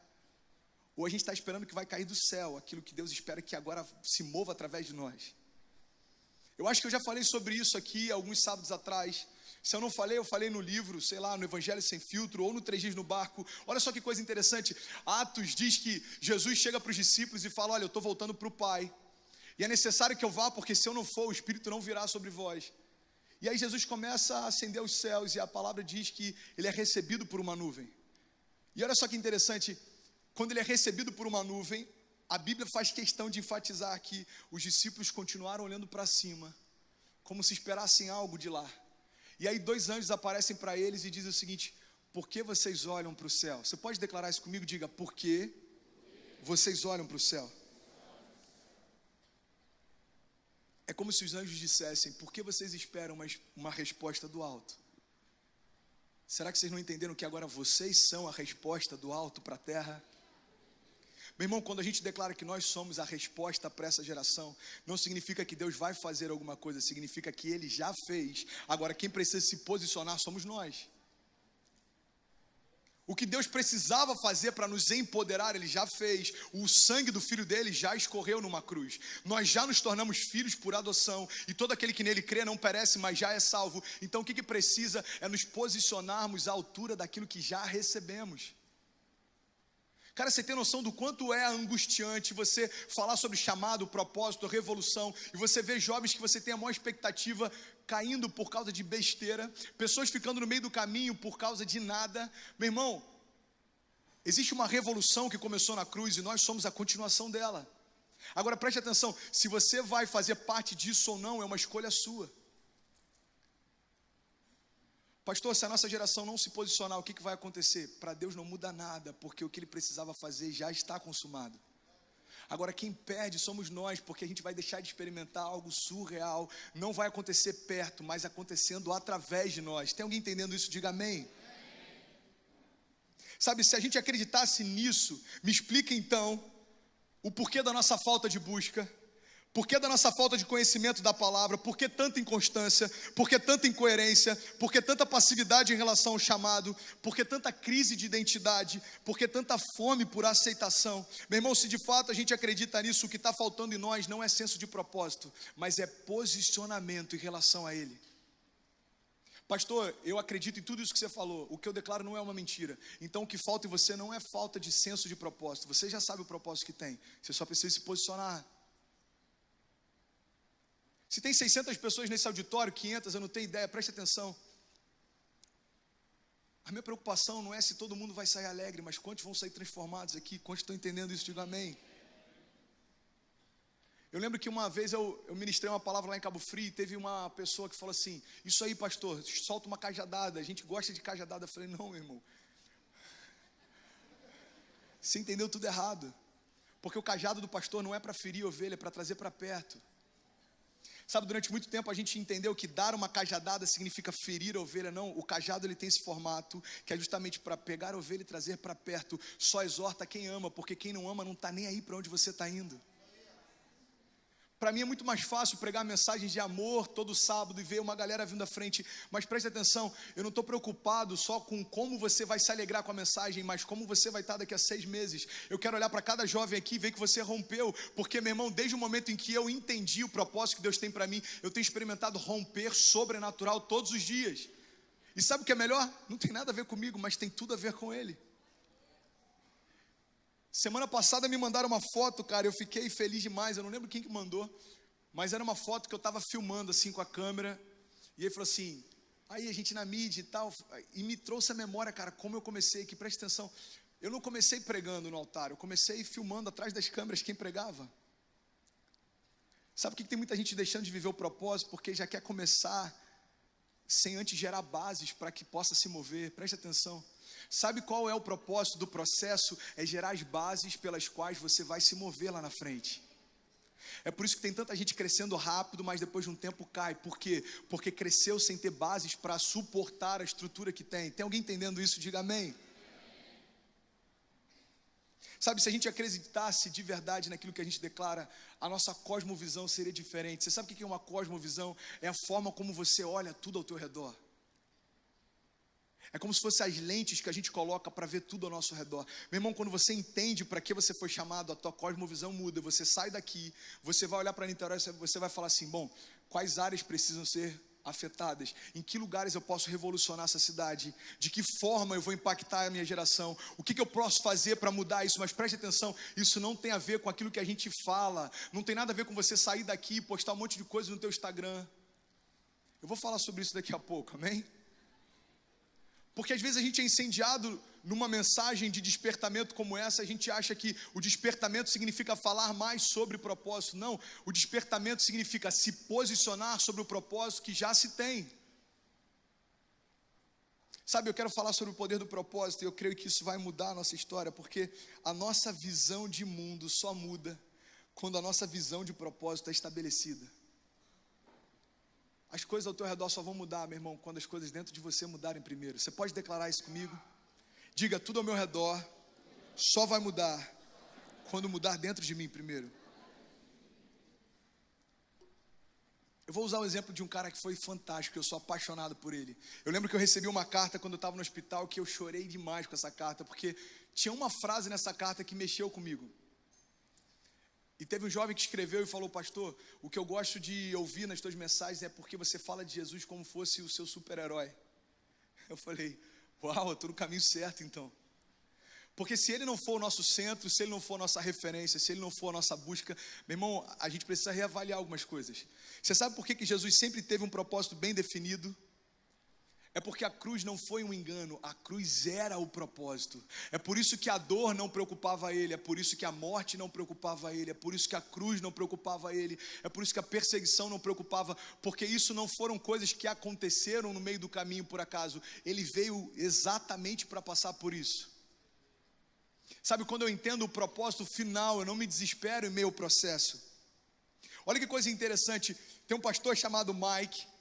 [SPEAKER 2] ou a gente está esperando que vai cair do céu, aquilo que Deus espera que agora se mova através de nós. Eu acho que eu já falei sobre isso aqui alguns sábados atrás, Se eu não falei, eu falei no livro, sei lá, no Evangelho Sem Filtro, ou no 3 Dias no Barco. Olha só que coisa interessante. Atos diz que Jesus chega para os discípulos e fala: olha, eu estou voltando para o Pai. E é necessário que eu vá, porque se eu não for, o Espírito não virá sobre vós. E aí Jesus começa a acender os céus, e a palavra diz que ele é recebido por uma nuvem. E olha só que interessante, quando ele é recebido por uma nuvem, a Bíblia faz questão de enfatizar que os discípulos continuaram olhando para cima, como se esperassem algo de lá. E aí 2 anjos aparecem para eles e dizem o seguinte: por que vocês olham para o céu? Você pode declarar isso comigo? Diga: por que vocês olham para o céu? É como se os anjos dissessem: por que vocês esperam uma resposta do alto? Será que vocês não entenderam que agora vocês são a resposta do alto para a terra? Meu irmão, quando a gente declara que nós somos a resposta para essa geração, não significa que Deus vai fazer alguma coisa, significa que Ele já fez. Agora, quem precisa se posicionar somos nós. O que Deus precisava fazer para nos empoderar, Ele já fez. O sangue do Filho dele já escorreu numa cruz. Nós já nos tornamos filhos por adoção, e todo aquele que nele crê não perece, mas já é salvo. Então o que precisa é nos posicionarmos à altura daquilo que já recebemos. Cara, você tem noção do quanto é angustiante você falar sobre chamado, propósito, revolução, e você vê jovens que você tem a maior expectativa caindo por causa de besteira, pessoas ficando no meio do caminho por causa de nada. Meu irmão, existe uma revolução que começou na cruz e nós somos a continuação dela. Agora preste atenção, se você vai fazer parte disso ou não, é uma escolha sua. Pastor, se a nossa geração não se posicionar, o que vai acontecer? Para Deus não muda nada, porque o que Ele precisava fazer já está consumado. Agora quem perde somos nós, porque a gente vai deixar de experimentar algo surreal. Não vai acontecer perto, mas acontecendo através de nós. Tem alguém entendendo isso? Diga amém. Sabe, se a gente acreditasse nisso, me explica então o porquê da nossa falta de busca. Por que da nossa falta de conhecimento da palavra? Por que tanta inconstância? Por que tanta incoerência? Por que tanta passividade em relação ao chamado? Por que tanta crise de identidade? Por que tanta fome por aceitação? Meu irmão, se de fato a gente acredita nisso, o que está faltando em nós não é senso de propósito, mas é posicionamento em relação a Ele. Pastor, eu acredito em tudo isso que você falou. O que eu declaro não é uma mentira. Então o que falta em você não é falta de senso de propósito. Você já sabe o propósito que tem. Você só precisa se posicionar. Se tem 600 pessoas nesse auditório, 500, eu não tenho ideia, preste atenção. A minha preocupação não é se todo mundo vai sair alegre, mas quantos vão sair transformados aqui, quantos estão entendendo isso, diga amém. Eu lembro que uma vez eu ministrei uma palavra lá em Cabo Frio, e teve uma pessoa que falou assim: isso aí pastor, solta uma cajadada, a gente gosta de cajadada. Eu falei: não, meu irmão, você entendeu tudo errado, porque o cajado do pastor não é para ferir a ovelha, é para trazer para perto. Sabe, durante muito tempo a gente entendeu que dar uma cajadada significa ferir a ovelha. Não, o cajado ele tem esse formato, que é justamente para pegar a ovelha e trazer para perto. Só exorta quem ama, porque quem não ama não está nem aí para onde você está indo. Para mim é muito mais fácil pregar mensagens de amor todo sábado e ver uma galera vindo à frente. Mas preste atenção, eu não estou preocupado só com como você vai se alegrar com a mensagem, mas como você vai estar daqui a 6 meses. Eu quero olhar para cada jovem aqui e ver que você rompeu. Porque, meu irmão, desde o momento em que eu entendi o propósito que Deus tem para mim, eu tenho experimentado romper sobrenatural todos os dias. E sabe o que é melhor? Não tem nada a ver comigo, mas tem tudo a ver com Ele. Semana passada me mandaram uma foto, cara, eu fiquei feliz demais, eu não lembro quem que mandou, mas era uma foto que eu estava filmando assim com a câmera, e ele falou assim, aí a gente na mídia e tal, e me trouxe a memória, cara, como eu comecei aqui, presta atenção, eu não comecei pregando no altar, eu comecei filmando atrás das câmeras quem pregava. Sabe por que tem muita gente deixando de viver o propósito? Porque já quer começar sem antes gerar bases para que possa se mover, preste atenção. Sabe qual é o propósito do processo? É gerar as bases pelas quais você vai se mover lá na frente. É por isso que tem tanta gente crescendo rápido, mas depois de um tempo cai. Por quê? Porque cresceu sem ter bases para suportar a estrutura que tem. Tem alguém entendendo isso? Diga amém. Sabe, se a gente acreditasse de verdade naquilo que a gente declara, a nossa cosmovisão seria diferente. Você sabe o que é uma cosmovisão? É a forma como você olha tudo ao teu redor. É como se fossem as lentes que a gente coloca para ver tudo ao nosso redor. Meu irmão, quando você entende para que você foi chamado, a tua cosmovisão muda. Você sai daqui, você vai olhar para Niterói, você vai falar assim, bom, quais áreas precisam ser afetadas? Em que lugares eu posso revolucionar essa cidade? De que forma eu vou impactar a minha geração? O que eu posso fazer para mudar isso? Mas preste atenção, isso não tem a ver com aquilo que a gente fala, não tem nada a ver com você sair daqui e postar um monte de coisa no teu Instagram. Eu vou falar sobre isso daqui a pouco, amém? Porque às vezes a gente é incendiado numa mensagem de despertamento como essa, a gente acha que o despertamento significa falar mais sobre propósito. Não, o despertamento significa se posicionar sobre o propósito que já se tem. Sabe, eu quero falar sobre o poder do propósito e eu creio que isso vai mudar a nossa história, porque a nossa visão de mundo só muda quando a nossa visão de propósito é estabelecida. As coisas ao teu redor só vão mudar, meu irmão, quando as coisas dentro de você mudarem primeiro. Você pode declarar isso comigo? Diga, tudo ao meu redor só vai mudar quando mudar dentro de mim primeiro. Eu vou usar o exemplo de um cara que foi fantástico, eu sou apaixonado por ele. Eu lembro que eu recebi uma carta quando eu estava no hospital, que eu chorei demais com essa carta, porque tinha uma frase nessa carta que mexeu comigo. E teve um jovem que escreveu e falou: pastor, o que eu gosto de ouvir nas tuas mensagens é porque você fala de Jesus como fosse o seu super-herói. Eu falei: uau, eu estou no caminho certo então. Porque se ele não for o nosso centro, se ele não for a nossa referência, se ele não for a nossa busca, meu irmão, a gente precisa reavaliar algumas coisas. Você sabe por que Jesus sempre teve um propósito bem definido? É porque a cruz não foi um engano, a cruz era o propósito. É por isso que a dor não preocupava ele, é por isso que a morte não preocupava ele, é por isso que a cruz não preocupava ele, é por isso que a perseguição não preocupava, porque isso não foram coisas que aconteceram no meio do caminho por acaso. Ele veio exatamente para passar por isso. Sabe, quando eu entendo o propósito final, eu não me desespero em meio ao processo. Olha que coisa interessante, tem um pastor chamado Mike,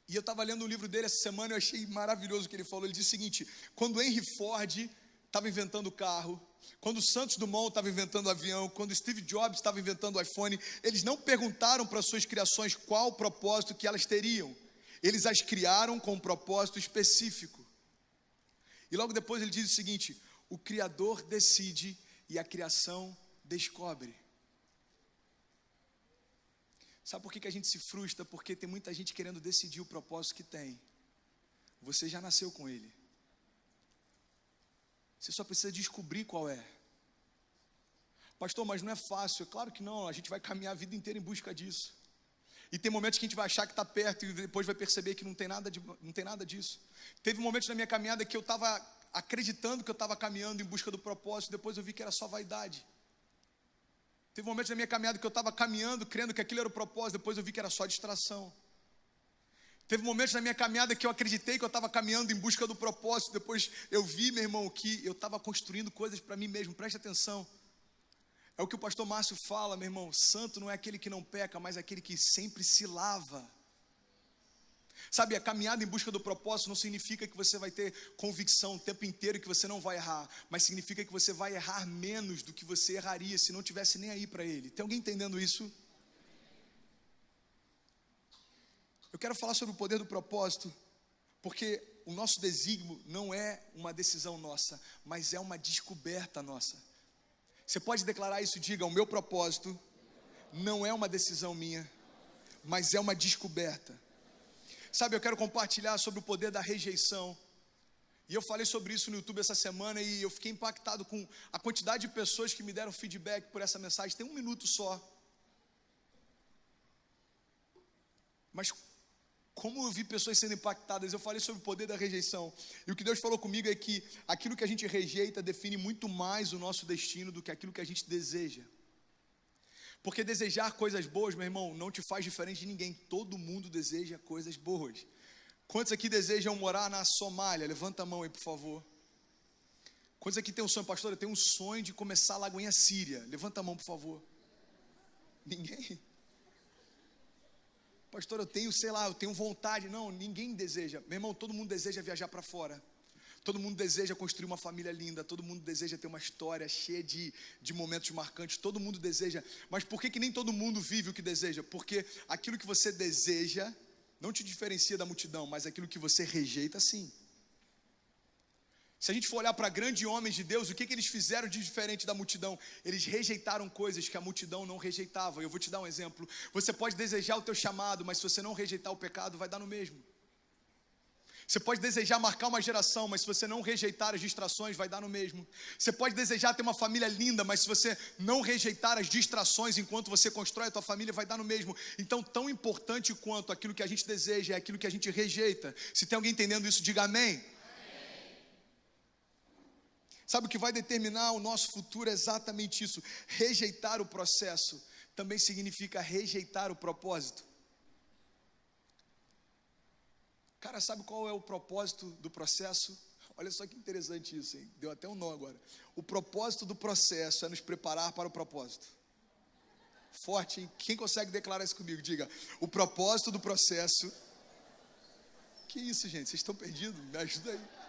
[SPEAKER 2] e eu estava lendo um livro dele essa semana e eu achei maravilhoso o que ele falou. Ele disse o seguinte: quando Henry Ford estava inventando o carro, quando Santos Dumont estava inventando o avião, quando Steve Jobs estava inventando o iPhone, eles não perguntaram para suas criações qual o propósito que elas teriam. Eles as criaram com um propósito específico. E logo depois ele diz o seguinte: o Criador decide e a criação descobre. Sabe por que a gente se frustra? Porque tem muita gente querendo decidir o propósito que tem. Você já nasceu com ele. Você só precisa descobrir qual é. Pastor, mas não é fácil. É claro que não, a gente vai caminhar a vida inteira em busca disso. E tem momentos que a gente vai achar que está perto e depois vai perceber que não tem nada disso. Teve momentos na minha caminhada que eu estava acreditando que eu estava caminhando em busca do propósito, depois eu vi que era só vaidade. Teve momentos na minha caminhada que eu estava caminhando, crendo que aquilo era o propósito, depois eu vi que era só distração. Teve momentos na minha caminhada que eu acreditei que eu estava caminhando em busca do propósito, depois eu vi, meu irmão, que eu estava construindo coisas para mim mesmo. Preste atenção. É o que o pastor Márcio fala, meu irmão: santo não é aquele que não peca, mas aquele que sempre se lava. Sabe, a caminhada em busca do propósito não significa que você vai ter convicção o tempo inteiro que você não vai errar, mas significa que você vai errar menos do que você erraria se não tivesse nem aí para ele. Tem alguém entendendo isso? Eu quero falar sobre o poder do propósito, porque o nosso desígnio não é uma decisão nossa, mas é uma descoberta nossa. Você pode declarar isso? Diga: o meu propósito não é uma decisão minha, mas é uma descoberta. Sabe, eu quero compartilhar sobre o poder da rejeição. E eu falei sobre isso no YouTube essa semana e eu fiquei impactado com a quantidade de pessoas que me deram feedback por essa mensagem. Tem 1 minuto só. Mas como eu vi pessoas sendo impactadas, eu falei sobre o poder da rejeição. E o que Deus falou comigo é que aquilo que a gente rejeita define muito mais o nosso destino do que aquilo que a gente deseja. Porque desejar coisas boas, meu irmão, não te faz diferente de ninguém. Todo mundo deseja coisas boas. Quantos aqui desejam morar na Somália? Levanta a mão aí, por favor. Quantos aqui tem um sonho? Pastor, eu tenho um sonho de começar a Lagoinha Síria. Levanta a mão, por favor. Ninguém? Pastor, eu tenho vontade. Não, ninguém deseja. Meu irmão, todo mundo deseja viajar para fora. Todo mundo deseja construir uma família linda, todo mundo deseja ter uma história cheia de momentos marcantes, todo mundo deseja, mas por que nem todo mundo vive o que deseja? Porque aquilo que você deseja não te diferencia da multidão, mas aquilo que você rejeita sim. Se a gente for olhar para grandes homens de Deus, o que eles fizeram de diferente da multidão? Eles rejeitaram coisas que a multidão não rejeitava. Eu vou te dar um exemplo. Você pode desejar o teu chamado, mas se você não rejeitar o pecado, vai dar no mesmo. Você pode desejar marcar uma geração, mas se você não rejeitar as distrações, vai dar no mesmo. Você pode desejar ter uma família linda, mas se você não rejeitar as distrações enquanto você constrói a tua família, vai dar no mesmo. Então, tão importante quanto aquilo que a gente deseja é aquilo que a gente rejeita. Se tem alguém entendendo isso, diga amém. Sabe o que vai determinar o nosso futuro é exatamente isso. Rejeitar o processo também significa rejeitar o propósito. Cara, sabe qual é o propósito do processo? Olha só que interessante isso, hein? Deu até um nó agora. O propósito do processo é nos preparar para o propósito. Forte, hein? Quem consegue declarar isso comigo? Diga, o propósito do processo. Que isso, gente? Vocês estão perdidos? Me ajuda aí.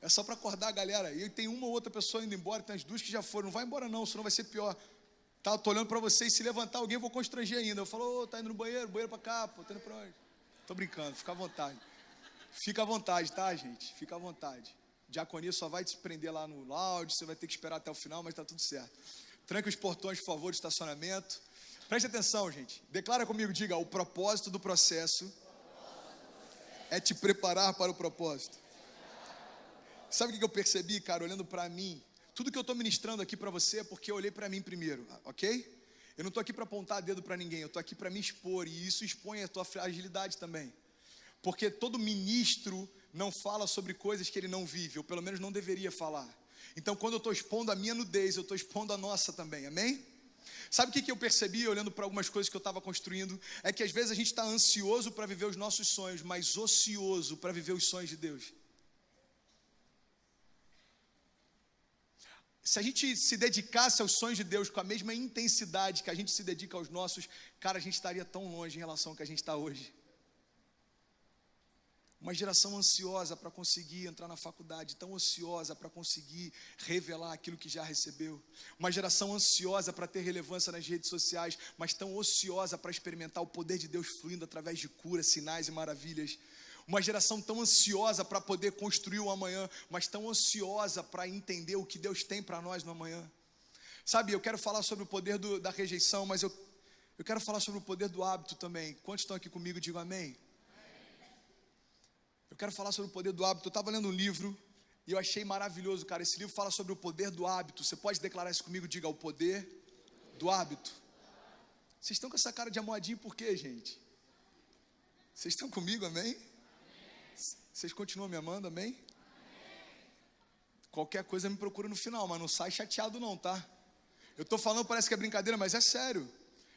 [SPEAKER 2] É só para acordar a galera. E tem uma ou outra pessoa indo embora, tem as duas que já foram. Não vai embora não, senão vai ser pior. Tá, eu tô olhando para vocês, se levantar alguém eu vou constranger ainda. Eu falo, tá indo no banheiro para cá, pô, tá indo para onde? Tô brincando, fica à vontade. Fica à vontade, tá, gente? Fica à vontade. Diaconia só vai te prender lá no lounge, você vai ter que esperar até o final, mas tá tudo certo. Tranque os portões, por favor, de estacionamento. Preste atenção, gente. Declara comigo, diga, o propósito do processo é te preparar para o propósito. Sabe o que eu percebi, cara, olhando para mim? Tudo que eu estou ministrando aqui para você é porque eu olhei para mim primeiro, ok? Eu não estou aqui para apontar dedo para ninguém, eu estou aqui para me expor, e isso expõe a tua fragilidade também. Porque todo ministro não fala sobre coisas que ele não vive, ou pelo menos não deveria falar. Então, quando eu estou expondo a minha nudez, eu estou expondo a nossa também, amém? Sabe o que eu percebi, olhando para algumas coisas que eu estava construindo? É que às vezes a gente está ansioso para viver os nossos sonhos, mas ocioso para viver os sonhos de Deus. Se a gente se dedicasse aos sonhos de Deus com a mesma intensidade que a gente se dedica aos nossos, cara, a gente estaria tão longe em relação ao que a gente está hoje. Uma geração ansiosa para conseguir entrar na faculdade, tão ociosa para conseguir revelar aquilo que já recebeu. Uma geração ansiosa para ter relevância nas redes sociais, mas tão ociosa para experimentar o poder de Deus fluindo através de curas, sinais e maravilhas. Uma geração tão ansiosa para poder construir o amanhã, mas tão ansiosa para entender o que Deus tem para nós no amanhã. Sabe, eu quero falar sobre o poder da rejeição, mas eu quero falar sobre o poder do hábito também. Quantos estão aqui comigo? Digo amém. Eu quero falar sobre o poder do hábito. Eu estava lendo um livro e eu achei maravilhoso, cara. Esse livro fala sobre o poder do hábito. Você pode declarar isso comigo? Diga, o poder do hábito. Vocês estão com essa cara de amoadinho por quê, gente? Vocês estão comigo, amém? Vocês continuam me amando, amém? Qualquer coisa me procura no final, mas não sai chateado não, tá? Eu tô falando, parece que é brincadeira, mas é sério.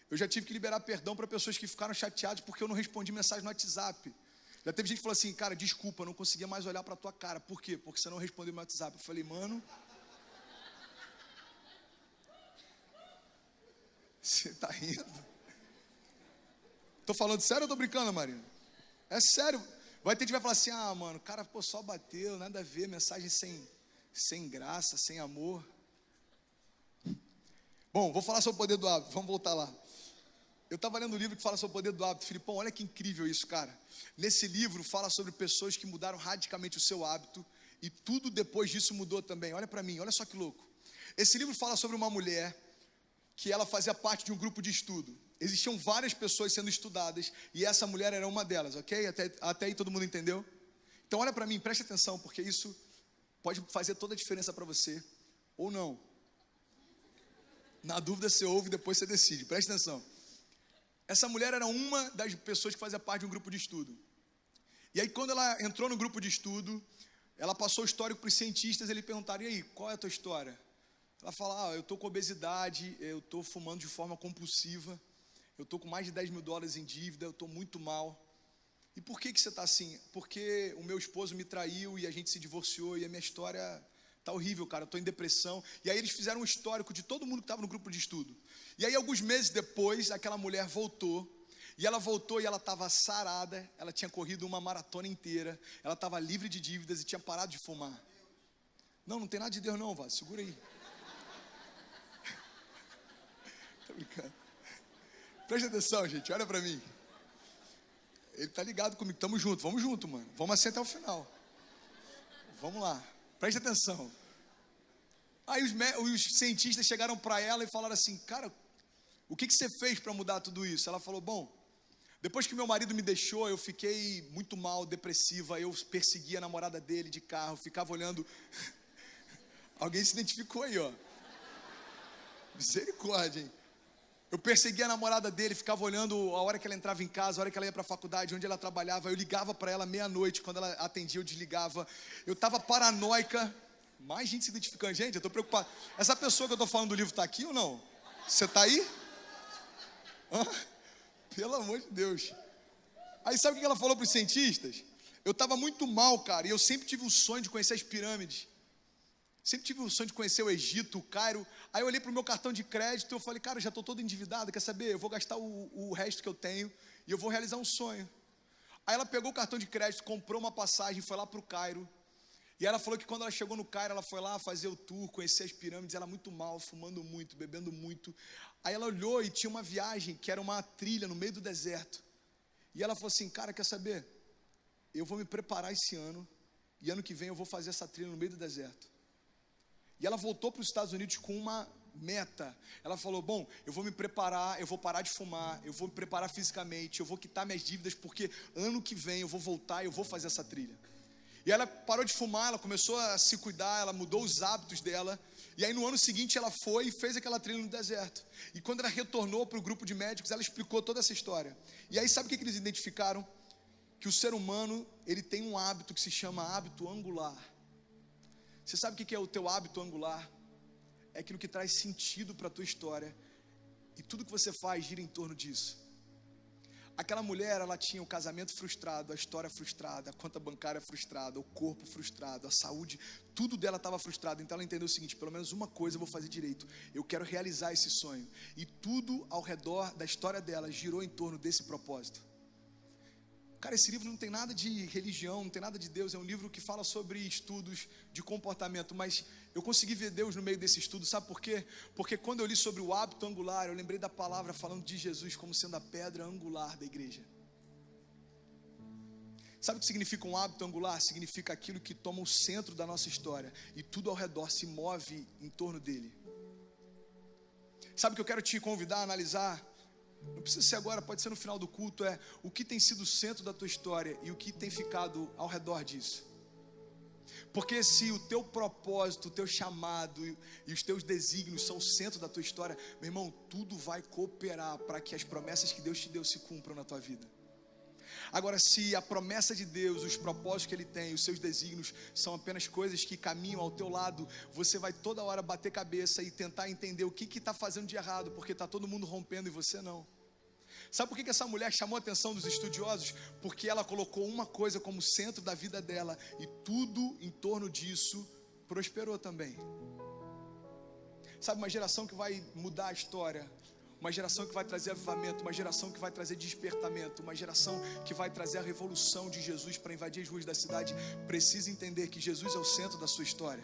[SPEAKER 2] Eu já tive que liberar perdão para pessoas que ficaram chateadas porque eu não respondi mensagem no WhatsApp. Já teve gente que falou assim, cara, desculpa, eu não conseguia mais olhar para tua cara. Por quê? Porque você não respondeu meu WhatsApp. Eu falei, mano, você tá rindo? Tô falando sério ou tô brincando, Marina? É sério. Vai ter gente que vai falar assim, ah, mano, cara, pô, só bateu, nada a ver, mensagem sem graça, sem amor. Bom, vou falar sobre o poder do hábito, vamos voltar lá. Eu estava lendo um livro que fala sobre o poder do hábito. Filipão, olha que incrível isso, cara. Nesse livro fala sobre pessoas que mudaram radicalmente o seu hábito e tudo depois disso mudou também. Olha para mim, olha só que louco. Esse livro fala sobre uma mulher que ela fazia parte de um grupo de estudo. Existiam várias pessoas sendo estudadas e essa mulher era uma delas, ok? Até aí todo mundo entendeu? Então olha para mim, preste atenção, porque isso pode fazer toda a diferença para você ou não. Na dúvida você ouve e depois você decide, preste atenção. Essa mulher era uma das pessoas que fazia parte de um grupo de estudo. E aí quando ela entrou no grupo de estudo, ela passou o histórico para os cientistas, eles perguntaram, e aí, qual é a tua história? Ela fala, eu estou com obesidade, eu estou fumando de forma compulsiva, eu estou com mais de $10 mil em dívida, eu estou muito mal. E por que você está assim? Porque o meu esposo me traiu e a gente se divorciou e a minha história está horrível, cara, eu estou em depressão. E aí eles fizeram um histórico de todo mundo que estava no grupo de estudo. E aí alguns meses depois, aquela mulher voltou, e ela estava sarada, ela tinha corrido uma maratona inteira, ela estava livre de dívidas e tinha parado de fumar. Não tem nada de Deus não, Vá, segura aí. Tô brincando. Presta atenção, gente, olha pra mim. Ele tá ligado comigo, tamo junto, vamos junto, mano. Vamos assim até o final. vamos lá, preste atenção. Aí os cientistas chegaram para ela e falaram assim: cara, o que você fez para mudar tudo isso? Ela falou: bom, depois que meu marido me deixou, eu fiquei muito mal, depressiva. Eu perseguia a namorada dele de carro, ficava olhando. Alguém se identificou aí, ó. Misericórdia, hein? Eu perseguia a namorada dele, ficava olhando a hora que ela entrava em casa, a hora que ela ia para a faculdade, onde ela trabalhava. Eu ligava para ela meia-noite, quando ela atendia eu desligava. Eu estava paranoica. Mais gente se identificando. Gente, eu estou preocupado. Essa pessoa que eu estou falando do livro está aqui ou não? Você está aí? Hã? Pelo amor de Deus. Aí sabe o que ela falou para os cientistas? Eu estava muito mal, cara, e eu sempre tive o sonho de conhecer as pirâmides. Sempre tive o sonho de conhecer o Egito, o Cairo. Aí eu olhei para o meu cartão de crédito e eu falei: cara, já estou todo endividado, quer saber? Eu vou gastar o resto que eu tenho e eu vou realizar um sonho. Aí ela pegou o cartão de crédito, comprou uma passagem, foi lá para o Cairo. E ela falou que quando ela chegou no Cairo, ela foi lá fazer o tour, conhecer as pirâmides. Ela muito mal, fumando muito, bebendo muito. Aí ela olhou e tinha uma viagem que era uma trilha no meio do deserto. E ela falou assim: cara, quer saber? Eu vou me preparar esse ano, e ano que vem eu vou fazer essa trilha no meio do deserto. E ela voltou para os Estados Unidos com uma meta. Ela falou: bom, eu vou me preparar, eu vou parar de fumar, eu vou me preparar fisicamente, eu vou quitar minhas dívidas, porque ano que vem eu vou voltar e eu vou fazer essa trilha. E ela parou de fumar, ela começou a se cuidar, ela mudou os hábitos dela. E aí no ano seguinte ela foi e fez aquela trilha no deserto. E quando ela retornou para o grupo de médicos, ela explicou toda essa história. E aí sabe o que eles identificaram? Que o ser humano, ele tem um hábito que se chama hábito angular. Você sabe o que é o teu hábito angular? É aquilo que traz sentido para a tua história. E tudo que você faz gira em torno disso. Aquela mulher, ela tinha o casamento frustrado, a história frustrada, a conta bancária frustrada, o corpo frustrado, a saúde, tudo dela estava frustrado. Então ela entendeu o seguinte: pelo menos uma coisa eu vou fazer direito, eu quero realizar esse sonho. E tudo ao redor da história dela girou em torno desse propósito. Cara, esse livro não tem nada de religião, não tem nada de Deus, é um livro que fala sobre estudos de comportamento, mas eu consegui ver Deus no meio desse estudo, sabe por quê? Porque quando eu li sobre o hábito angular, eu lembrei da palavra falando de Jesus como sendo a pedra angular da igreja. Sabe o que significa um hábito angular? Significa aquilo que toma o centro da nossa história e tudo ao redor se move em torno dele. Sabe o que eu quero te convidar a analisar? Não precisa ser agora, pode ser no final do culto. É o que tem sido o centro da tua história e o que tem ficado ao redor disso. Porque se o teu propósito, o teu chamado e os teus desígnios são o centro da tua história, meu irmão, tudo vai cooperar para que as promessas que Deus te deu se cumpram na tua vida. Agora, se a promessa de Deus, os propósitos que Ele tem, os seus desígnios são apenas coisas que caminham ao teu lado, você vai toda hora bater cabeça e tentar entender o que está fazendo de errado, porque está todo mundo rompendo e você não. Sabe por que essa mulher chamou a atenção dos estudiosos? Porque ela colocou uma coisa como centro da vida dela e tudo em torno disso prosperou também. Sabe, uma geração que vai mudar a história, uma geração que vai trazer avivamento, uma geração que vai trazer despertamento, uma geração que vai trazer a revolução de Jesus para invadir as ruas da cidade, precisa entender que Jesus é o centro da sua história,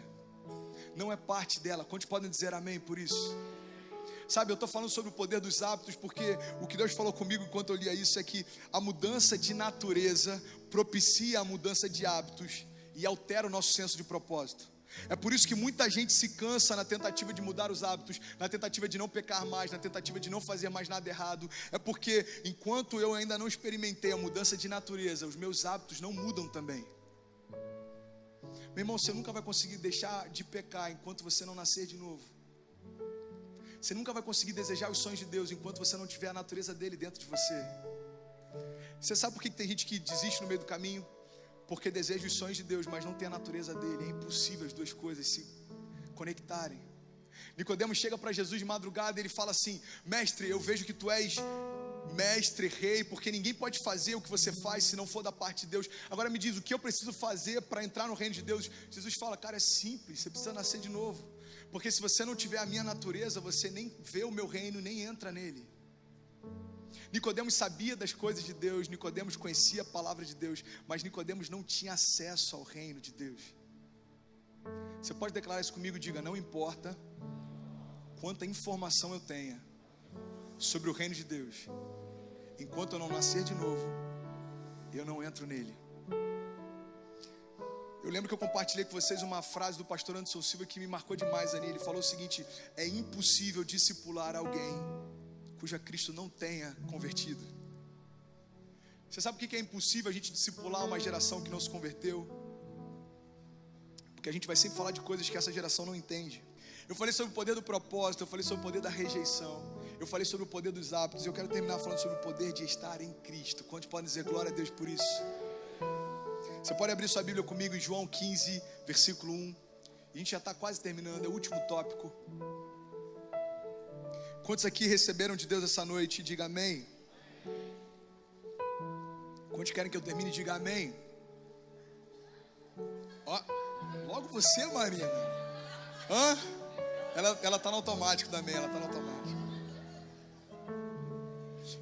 [SPEAKER 2] não é parte dela. Quantos podem dizer amém por isso? Sabe, eu estou falando sobre o poder dos hábitos, porque o que Deus falou comigo enquanto eu lia isso é que a mudança de natureza propicia a mudança de hábitos e altera o nosso senso de propósito. É por isso que muita gente se cansa na tentativa de mudar os hábitos, na tentativa de não pecar mais, na tentativa de não fazer mais nada errado. É porque enquanto eu ainda não experimentei a mudança de natureza, os meus hábitos não mudam também. Meu irmão, você nunca vai conseguir deixar de pecar enquanto você não nascer de novo. Você nunca vai conseguir desejar os sonhos de Deus enquanto você não tiver a natureza dele dentro de você. Você sabe por que tem gente que desiste no meio do caminho? Porque deseja os sonhos de Deus, mas não tem a natureza dele. É impossível as duas coisas se conectarem. Nicodemos chega para Jesus de madrugada e ele fala assim: mestre, eu vejo que tu és mestre, rei, porque ninguém pode fazer o que você faz se não for da parte de Deus. Agora me diz, o que eu preciso fazer para entrar no reino de Deus? Jesus fala: cara, é simples, você precisa nascer de novo. Porque se você não tiver a minha natureza, você nem vê o meu reino, nem entra nele. Nicodemos sabia das coisas de Deus, Nicodemos conhecia a palavra de Deus, mas Nicodemos não tinha acesso ao reino de Deus. Você pode declarar isso comigo? Diga: não importa quanta informação eu tenha sobre o reino de Deus, enquanto eu não nascer de novo, eu não entro nele. Eu lembro que eu compartilhei com vocês uma frase do pastor Anderson Silva que me marcou demais ali. Ele falou o seguinte: é impossível discipular alguém cuja Cristo não tenha convertido. Você sabe por que é impossível a gente discipular uma geração que não se converteu? Porque a gente vai sempre falar de coisas que essa geração não entende. Eu falei sobre o poder do propósito, eu falei sobre o poder da rejeição, eu falei sobre o poder dos hábitos. Eu quero terminar falando sobre o poder de estar em Cristo. Quantos podem dizer glória a Deus por isso? Você pode abrir sua Bíblia comigo em João 15, versículo 1. A gente já está quase terminando, é o último tópico. Quantos aqui receberam de Deus essa noite? Diga amém. Quantos querem que eu termine? Diga amém. Ó, logo você, Marina. Hã? Ela está no automático também, ela está no automático.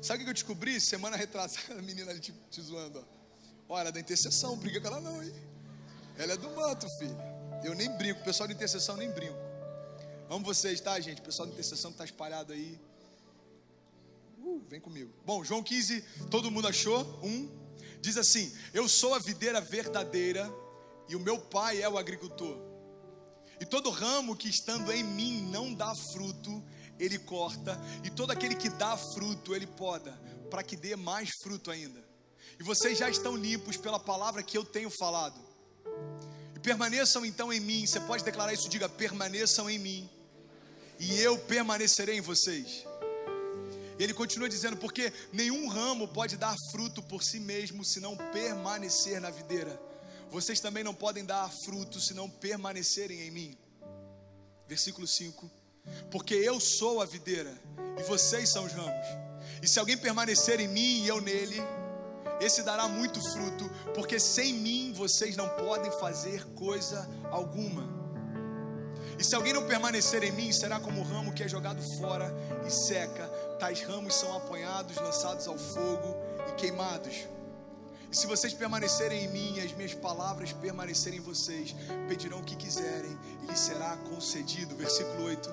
[SPEAKER 2] Sabe o que eu descobri? Semana retrasada, a menina ali te zoando, ó. Ó, ela é da intercessão, briga com ela não, hein? Ela é do manto, filho. Eu nem brinco, o pessoal da intercessão nem brinco. Amo vocês, tá, gente? O pessoal da intercessão que está espalhado aí. Vem comigo. Bom, João 15, todo mundo achou? Diz assim: eu sou a videira verdadeira e o meu pai é o agricultor. E todo ramo que estando em mim não dá fruto, ele corta. E todo aquele que dá fruto, ele poda, para que dê mais fruto ainda. E vocês já estão limpos pela palavra que eu tenho falado. E permaneçam então em mim. Você pode declarar isso? Diga: permaneçam em mim e eu permanecerei em vocês. E ele continua dizendo: porque nenhum ramo pode dar fruto por si mesmo se não permanecer na videira. Vocês também não podem dar fruto se não permanecerem em mim. Versículo 5: porque eu sou a videira e vocês são os ramos. E se alguém permanecer em mim e eu nele, esse dará muito fruto, porque sem mim vocês não podem fazer coisa alguma. E se alguém não permanecer em mim, será como o ramo que é jogado fora e seca. Tais ramos são apanhados, lançados ao fogo e queimados. E se vocês permanecerem em mim e as minhas palavras permanecerem em vocês, pedirão o que quiserem e lhes será concedido. Versículo 8: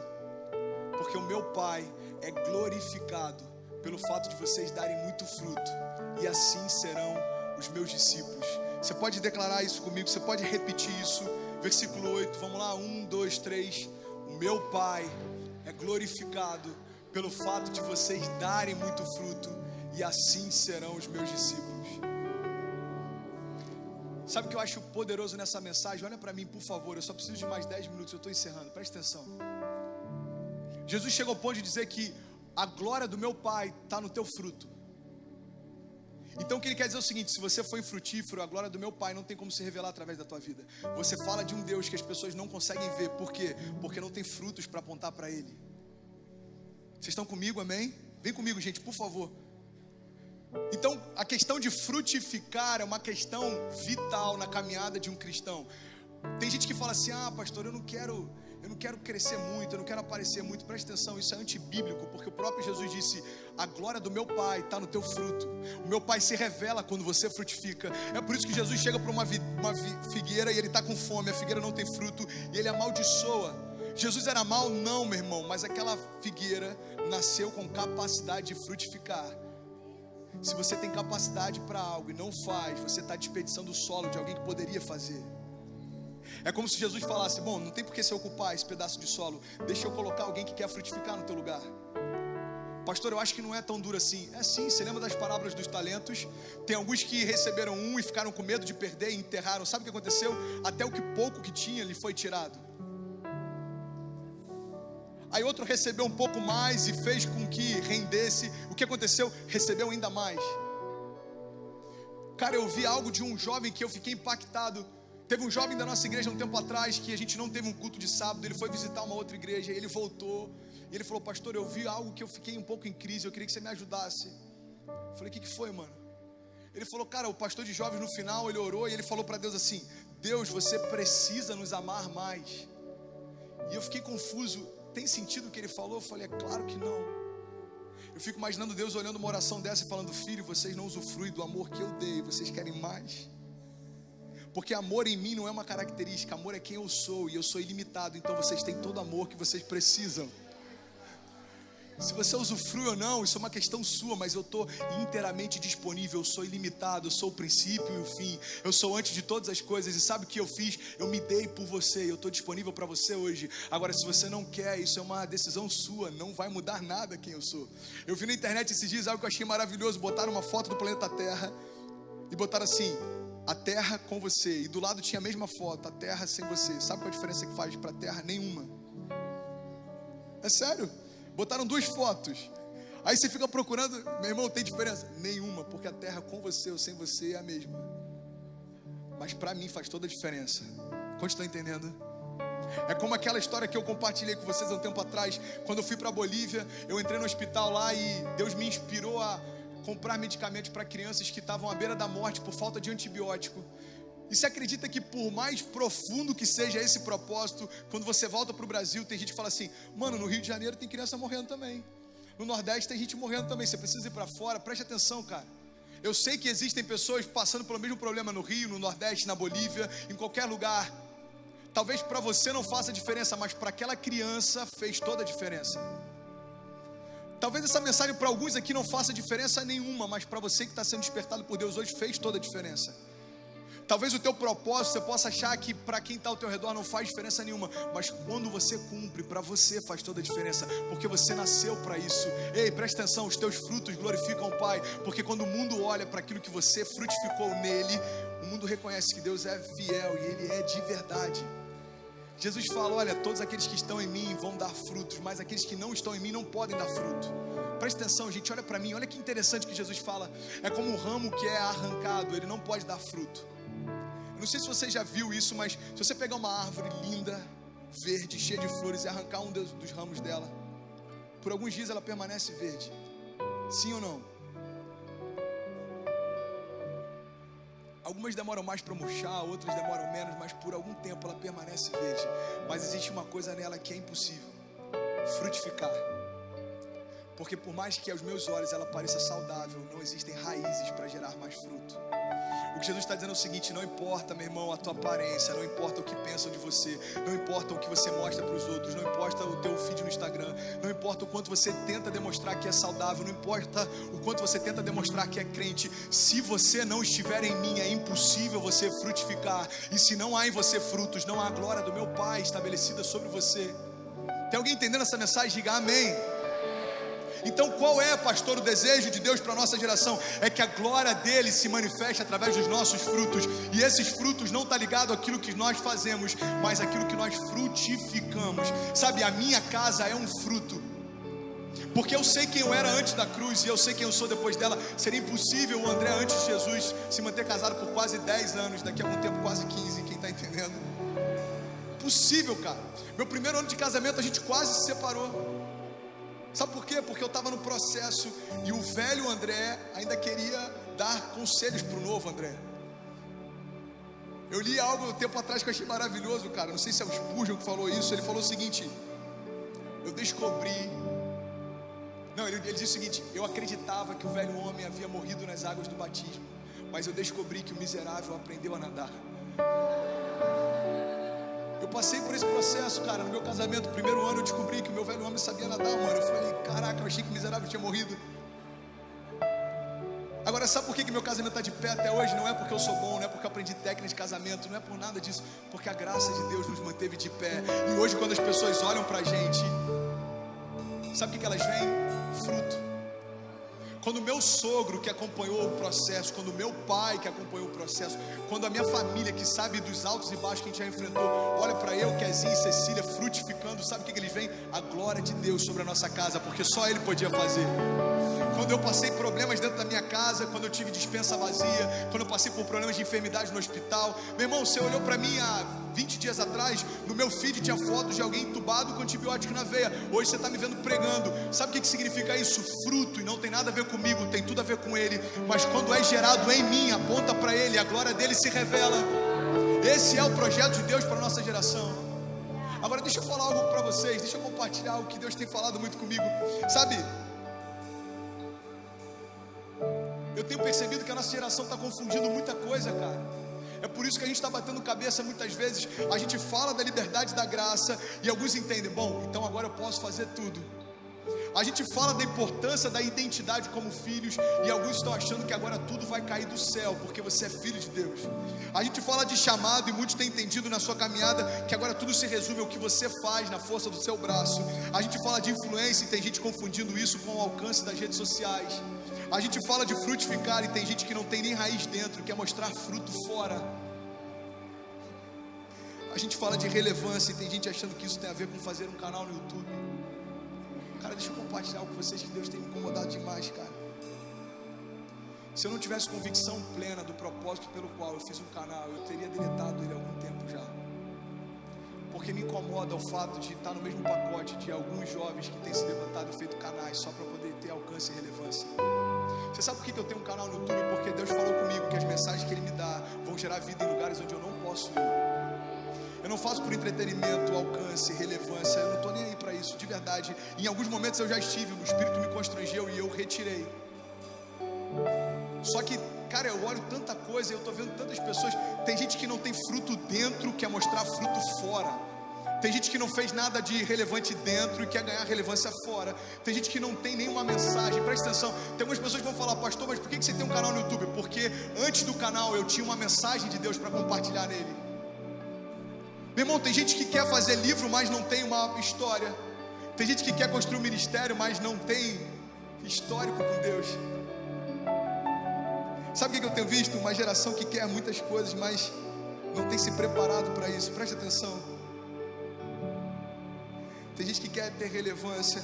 [SPEAKER 2] porque o meu Pai é glorificado pelo fato de vocês darem muito fruto, e assim serão os meus discípulos. Você pode declarar isso comigo? Você pode repetir isso? Versículo 8, vamos lá, 1, 2, 3. O meu Pai é glorificado pelo fato de vocês darem muito fruto, e assim serão os meus discípulos. Sabe o que eu acho poderoso nessa mensagem? Olha para mim, por favor, eu só preciso de mais 10 minutos, eu estou encerrando, presta atenção. Jesus chegou ao ponto de dizer que a glória do meu Pai está no teu fruto. Então o que ele quer dizer é o seguinte: se você for infrutífero, a glória do meu Pai não tem como se revelar através da tua vida. Você fala de um Deus que as pessoas não conseguem ver. Por quê? Porque não tem frutos para apontar para Ele. Vocês estão comigo, amém? Vem comigo, gente, por favor. Então a questão de frutificar é uma questão vital na caminhada de um cristão. Tem gente que fala assim: ah, pastor, eu não quero crescer muito, eu não quero aparecer muito. Presta atenção, isso é antibíblico, porque o próprio Jesus disse: a glória do meu Pai está no teu fruto. O meu Pai se revela quando você frutifica. É por isso que Jesus chega para uma figueira e ele está com fome, a figueira não tem fruto e ele amaldiçoa. Jesus era mau? Não, meu irmão, mas aquela figueira nasceu com capacidade de frutificar. Se você tem capacidade para algo e não faz, você está desperdiçando o solo de alguém que poderia fazer. É como se Jesus falasse: bom, não tem por que você ocupar esse pedaço de solo, deixa eu colocar alguém que quer frutificar no teu lugar. Pastor, eu acho que não é tão duro assim. É sim, você lembra das parábolas dos talentos? Tem alguns que receberam um e ficaram com medo de perder e enterraram. Sabe o que aconteceu? Até o que pouco que tinha lhe foi tirado. Aí outro recebeu um pouco mais e fez com que rendesse. O que aconteceu? Recebeu ainda mais. Cara, eu vi algo de um jovem que eu fiquei impactado. Teve um jovem da nossa igreja um tempo atrás que a gente não teve um culto de sábado. Ele foi visitar uma outra igreja, ele voltou e ele falou: pastor, eu vi algo que eu fiquei um pouco em crise, eu queria que você me ajudasse. Eu falei: o que foi, mano? Ele falou: cara, o pastor de jovens no final, ele orou e ele falou para Deus assim: Deus, você precisa nos amar mais. E eu fiquei confuso. Tem sentido o que ele falou? Eu falei: é claro que não. Eu fico imaginando Deus olhando uma oração dessa e falando: filho, vocês não usufruem do amor que eu dei, vocês querem mais. Porque amor em mim não é uma característica, amor é quem eu sou, e eu sou ilimitado. Então vocês têm todo o amor que vocês precisam. Se você usufrui ou não, isso é uma questão sua, mas eu estou inteiramente disponível, eu sou ilimitado, eu sou o princípio e o fim, eu sou antes de todas as coisas, e sabe o que eu fiz? Eu me dei por você, eu estou disponível para você hoje. Agora, se você não quer, isso é uma decisão sua, não vai mudar nada quem eu sou. Eu vi na internet esses dias algo que eu achei maravilhoso, botaram uma foto do planeta Terra, e botaram assim, a Terra com você, e do lado tinha a mesma foto, a Terra sem você. Sabe qual a diferença que faz para a Terra? Nenhuma. É sério. Botaram duas fotos. Aí você fica procurando, meu irmão, tem diferença? Nenhuma, porque a terra com você ou sem você é a mesma. Mas para mim faz toda a diferença. Quantos estão entendendo? É como aquela história que eu compartilhei com vocês há um tempo atrás. Quando eu fui para a Bolívia, eu entrei no hospital lá e Deus me inspirou a comprar medicamentos para crianças que estavam à beira da morte por falta de antibiótico. E você acredita que por mais profundo que seja esse propósito, quando você volta para o Brasil, tem gente que fala assim, mano, no Rio de Janeiro tem criança morrendo também, no Nordeste tem gente morrendo também, você precisa ir para fora, preste atenção, cara. Eu sei que existem pessoas passando pelo mesmo problema no Rio, no Nordeste, na Bolívia, em qualquer lugar. Talvez para você não faça diferença, mas para aquela criança fez toda a diferença. Talvez essa mensagem para alguns aqui não faça diferença nenhuma, mas para você que está sendo despertado por Deus hoje fez toda a diferença. Talvez o teu propósito, você possa achar que para quem está ao teu redor não faz diferença nenhuma, mas quando você cumpre, para você faz toda a diferença, porque você nasceu para isso. Ei, presta atenção, os teus frutos glorificam o Pai, porque quando o mundo olha para aquilo que você frutificou nele, o mundo reconhece que Deus é fiel e Ele é de verdade. Jesus fala, olha, todos aqueles que estão em mim vão dar frutos, mas aqueles que não estão em mim não podem dar fruto. Presta atenção, gente, olha para mim, olha que interessante que Jesus fala. É como um ramo que é arrancado, ele não pode dar fruto. Eu não sei se você já viu isso, mas se você pegar uma árvore linda, verde, cheia de flores e arrancar um dos ramos dela, por alguns dias ela permanece verde. Sim ou não? Algumas demoram mais para murchar, outras demoram menos, mas por algum tempo ela permanece verde. Mas existe uma coisa nela que é impossível: frutificar. Porque por mais que aos meus olhos ela pareça saudável, não existem raízes para gerar mais fruto. O que Jesus está dizendo é o seguinte: não importa, meu irmão, a tua aparência, não importa o que pensam de você, não importa o que você mostra para os outros, não importa o teu feed no Instagram, não importa o quanto você tenta demonstrar que é saudável, não importa o quanto você tenta demonstrar que é crente, se você não estiver em mim, é impossível você frutificar, e se não há em você frutos, não há a glória do meu Pai estabelecida sobre você. Tem alguém entendendo essa mensagem? Diga amém. Então qual é, pastor, o desejo de Deus para a nossa geração? É que a glória dele se manifeste através dos nossos frutos. E esses frutos não estão ligados àquilo que nós fazemos, mas àquilo que nós frutificamos. Sabe, a minha casa é um fruto. Porque eu sei quem eu era antes da cruz e eu sei quem eu sou depois dela. Seria impossível o André antes de Jesus se manter casado por quase 10 anos, daqui a algum tempo quase 15, quem está entendendo? Possível, cara. Meu primeiro ano de casamento a gente quase se separou. Sabe por quê? Porque eu estava no processo e o velho André ainda queria dar conselhos para o novo André. Eu li algo um tempo atrás que eu achei maravilhoso, cara. Não sei se é o Spurgeon que falou isso. Ele falou o seguinte: eu descobri... Não, ele disse o seguinte: eu acreditava que o velho homem havia morrido nas águas do batismo, mas eu descobri que o miserável aprendeu a nadar. Eu passei por esse processo, cara, no meu casamento. No primeiro ano eu descobri que o meu velho homem sabia nadar, mano. Eu falei, caraca, eu achei que o miserável tinha morrido. Agora, sabe por que meu casamento está de pé até hoje? Não é porque eu sou bom, não é porque eu aprendi técnica de casamento, não é por nada disso, porque a graça de Deus nos manteve de pé. E hoje, quando as pessoas olham pra gente, sabe o que elas veem? Fruto. Quando o meu sogro que acompanhou o processo, quando o meu pai que acompanhou o processo, quando a minha família que sabe dos altos e baixos que a gente já enfrentou, olha para eu, Kezinha e Cecília frutificando, sabe o que eles veem? A glória de Deus sobre a nossa casa, porque só Ele podia fazer. Quando eu passei problemas dentro da minha casa, quando eu tive dispensa vazia, quando eu passei por problemas de enfermidade no hospital, meu irmão, você olhou para mim há 20 dias atrás, no meu feed tinha fotos de alguém entubado com antibiótico na veia. Hoje você está me vendo pregando. Sabe o que significa isso? Fruto, e não tem nada a ver comigo, tem tudo a ver com Ele. Mas quando é gerado em mim, aponta para Ele, a glória dele se revela. Esse é o projeto de Deus para a nossa geração. Agora deixa eu falar algo para vocês, deixa eu compartilhar algo que Deus tem falado muito comigo. Sabe, eu tenho percebido que a nossa geração está confundindo muita coisa, cara. É por isso que a gente está batendo cabeça muitas vezes. A gente fala da liberdade da graça e alguns entendem, bom, então agora eu posso fazer tudo. A gente fala da importância da identidade como filhos, e alguns estão achando que agora tudo vai cair do céu, porque você é filho de Deus. A gente fala de chamado, e muitos têm entendido na sua caminhada que agora tudo se resume ao que você faz na força do seu braço. A gente fala de influência, e tem gente confundindo isso com o alcance das redes sociais. A gente fala de frutificar, e tem gente que não tem nem raiz dentro, quer mostrar fruto fora. A gente fala de relevância, e tem gente achando que isso tem a ver com fazer um canal no YouTube. Cara, deixa eu compartilhar com vocês que Deus tem me incomodado demais, cara. Se eu não tivesse convicção plena do propósito pelo qual eu fiz um canal, eu teria deletado ele há algum tempo já. Porque me incomoda o fato de estar no mesmo pacote de alguns jovens que têm se levantado e feito canais só para poder ter alcance e relevância. Você sabe por que eu tenho um canal no YouTube? Porque Deus falou comigo que as mensagens que Ele me dá vão gerar vida em lugares onde eu não posso ir. Eu não faço por entretenimento, alcance, relevância. Eu não estou nem aí para isso, de verdade. Em alguns momentos eu já estive, o Espírito me constrangeu e eu retirei. Só que, cara, eu olho tanta coisa, eu estou vendo tantas pessoas. Tem gente que não tem fruto dentro, quer mostrar fruto fora. Tem gente que não fez nada de relevante dentro e quer ganhar relevância fora. Tem gente que não tem nenhuma mensagem. Presta atenção, tem algumas pessoas que vão falar: pastor, mas por que você tem um canal no YouTube? Porque antes do canal eu tinha uma mensagem de Deus para compartilhar nele. Meu irmão, tem gente que quer fazer livro, mas não tem uma história. Tem gente que quer construir um ministério, mas não tem histórico com Deus. Sabe o que eu tenho visto? Uma geração que quer muitas coisas, mas não tem se preparado para isso. Preste atenção. Tem gente que quer ter relevância.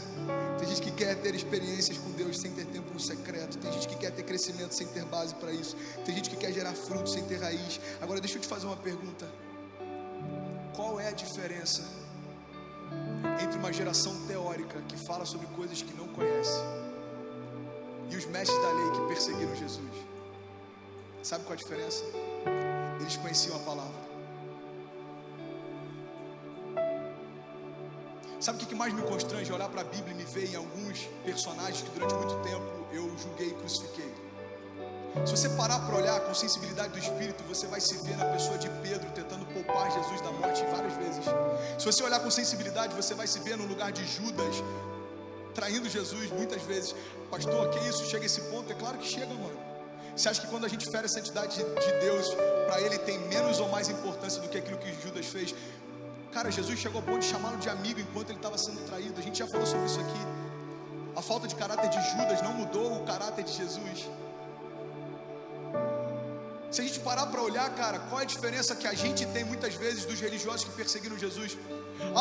[SPEAKER 2] Tem gente que quer ter experiências com Deus sem ter tempo no secreto. Tem gente que quer ter crescimento sem ter base para isso. Tem gente que quer gerar fruto sem ter raiz. Agora deixa eu te fazer uma pergunta. Qual é a diferença entre uma geração teórica que fala sobre coisas que não conhece e os mestres da lei que perseguiram Jesus? Sabe qual a diferença? Eles conheciam a palavra. Sabe o que mais me constrange? Olhar para a Bíblia e me ver em alguns personagens que durante muito tempo eu julguei e crucifiquei. Se você parar para olhar com sensibilidade do Espírito, você vai se ver na pessoa de Pedro tentando poupar Jesus da morte várias vezes. Se você olhar com sensibilidade, você vai se ver no lugar de Judas traindo Jesus muitas vezes. Pastor, que isso? Chega a esse ponto? É claro que chega, mano. Você acha que quando a gente fere a santidade de Deus, para Ele tem menos ou mais importância do que aquilo que Judas fez? Cara, Jesus chegou ao ponto de chamá-lo de amigo enquanto ele estava sendo traído. A gente já falou sobre isso aqui. A falta de caráter de Judas não mudou o caráter de Jesus. Se a gente parar para olhar, cara, qual é a diferença que a gente tem muitas vezes dos religiosos que perseguiram Jesus?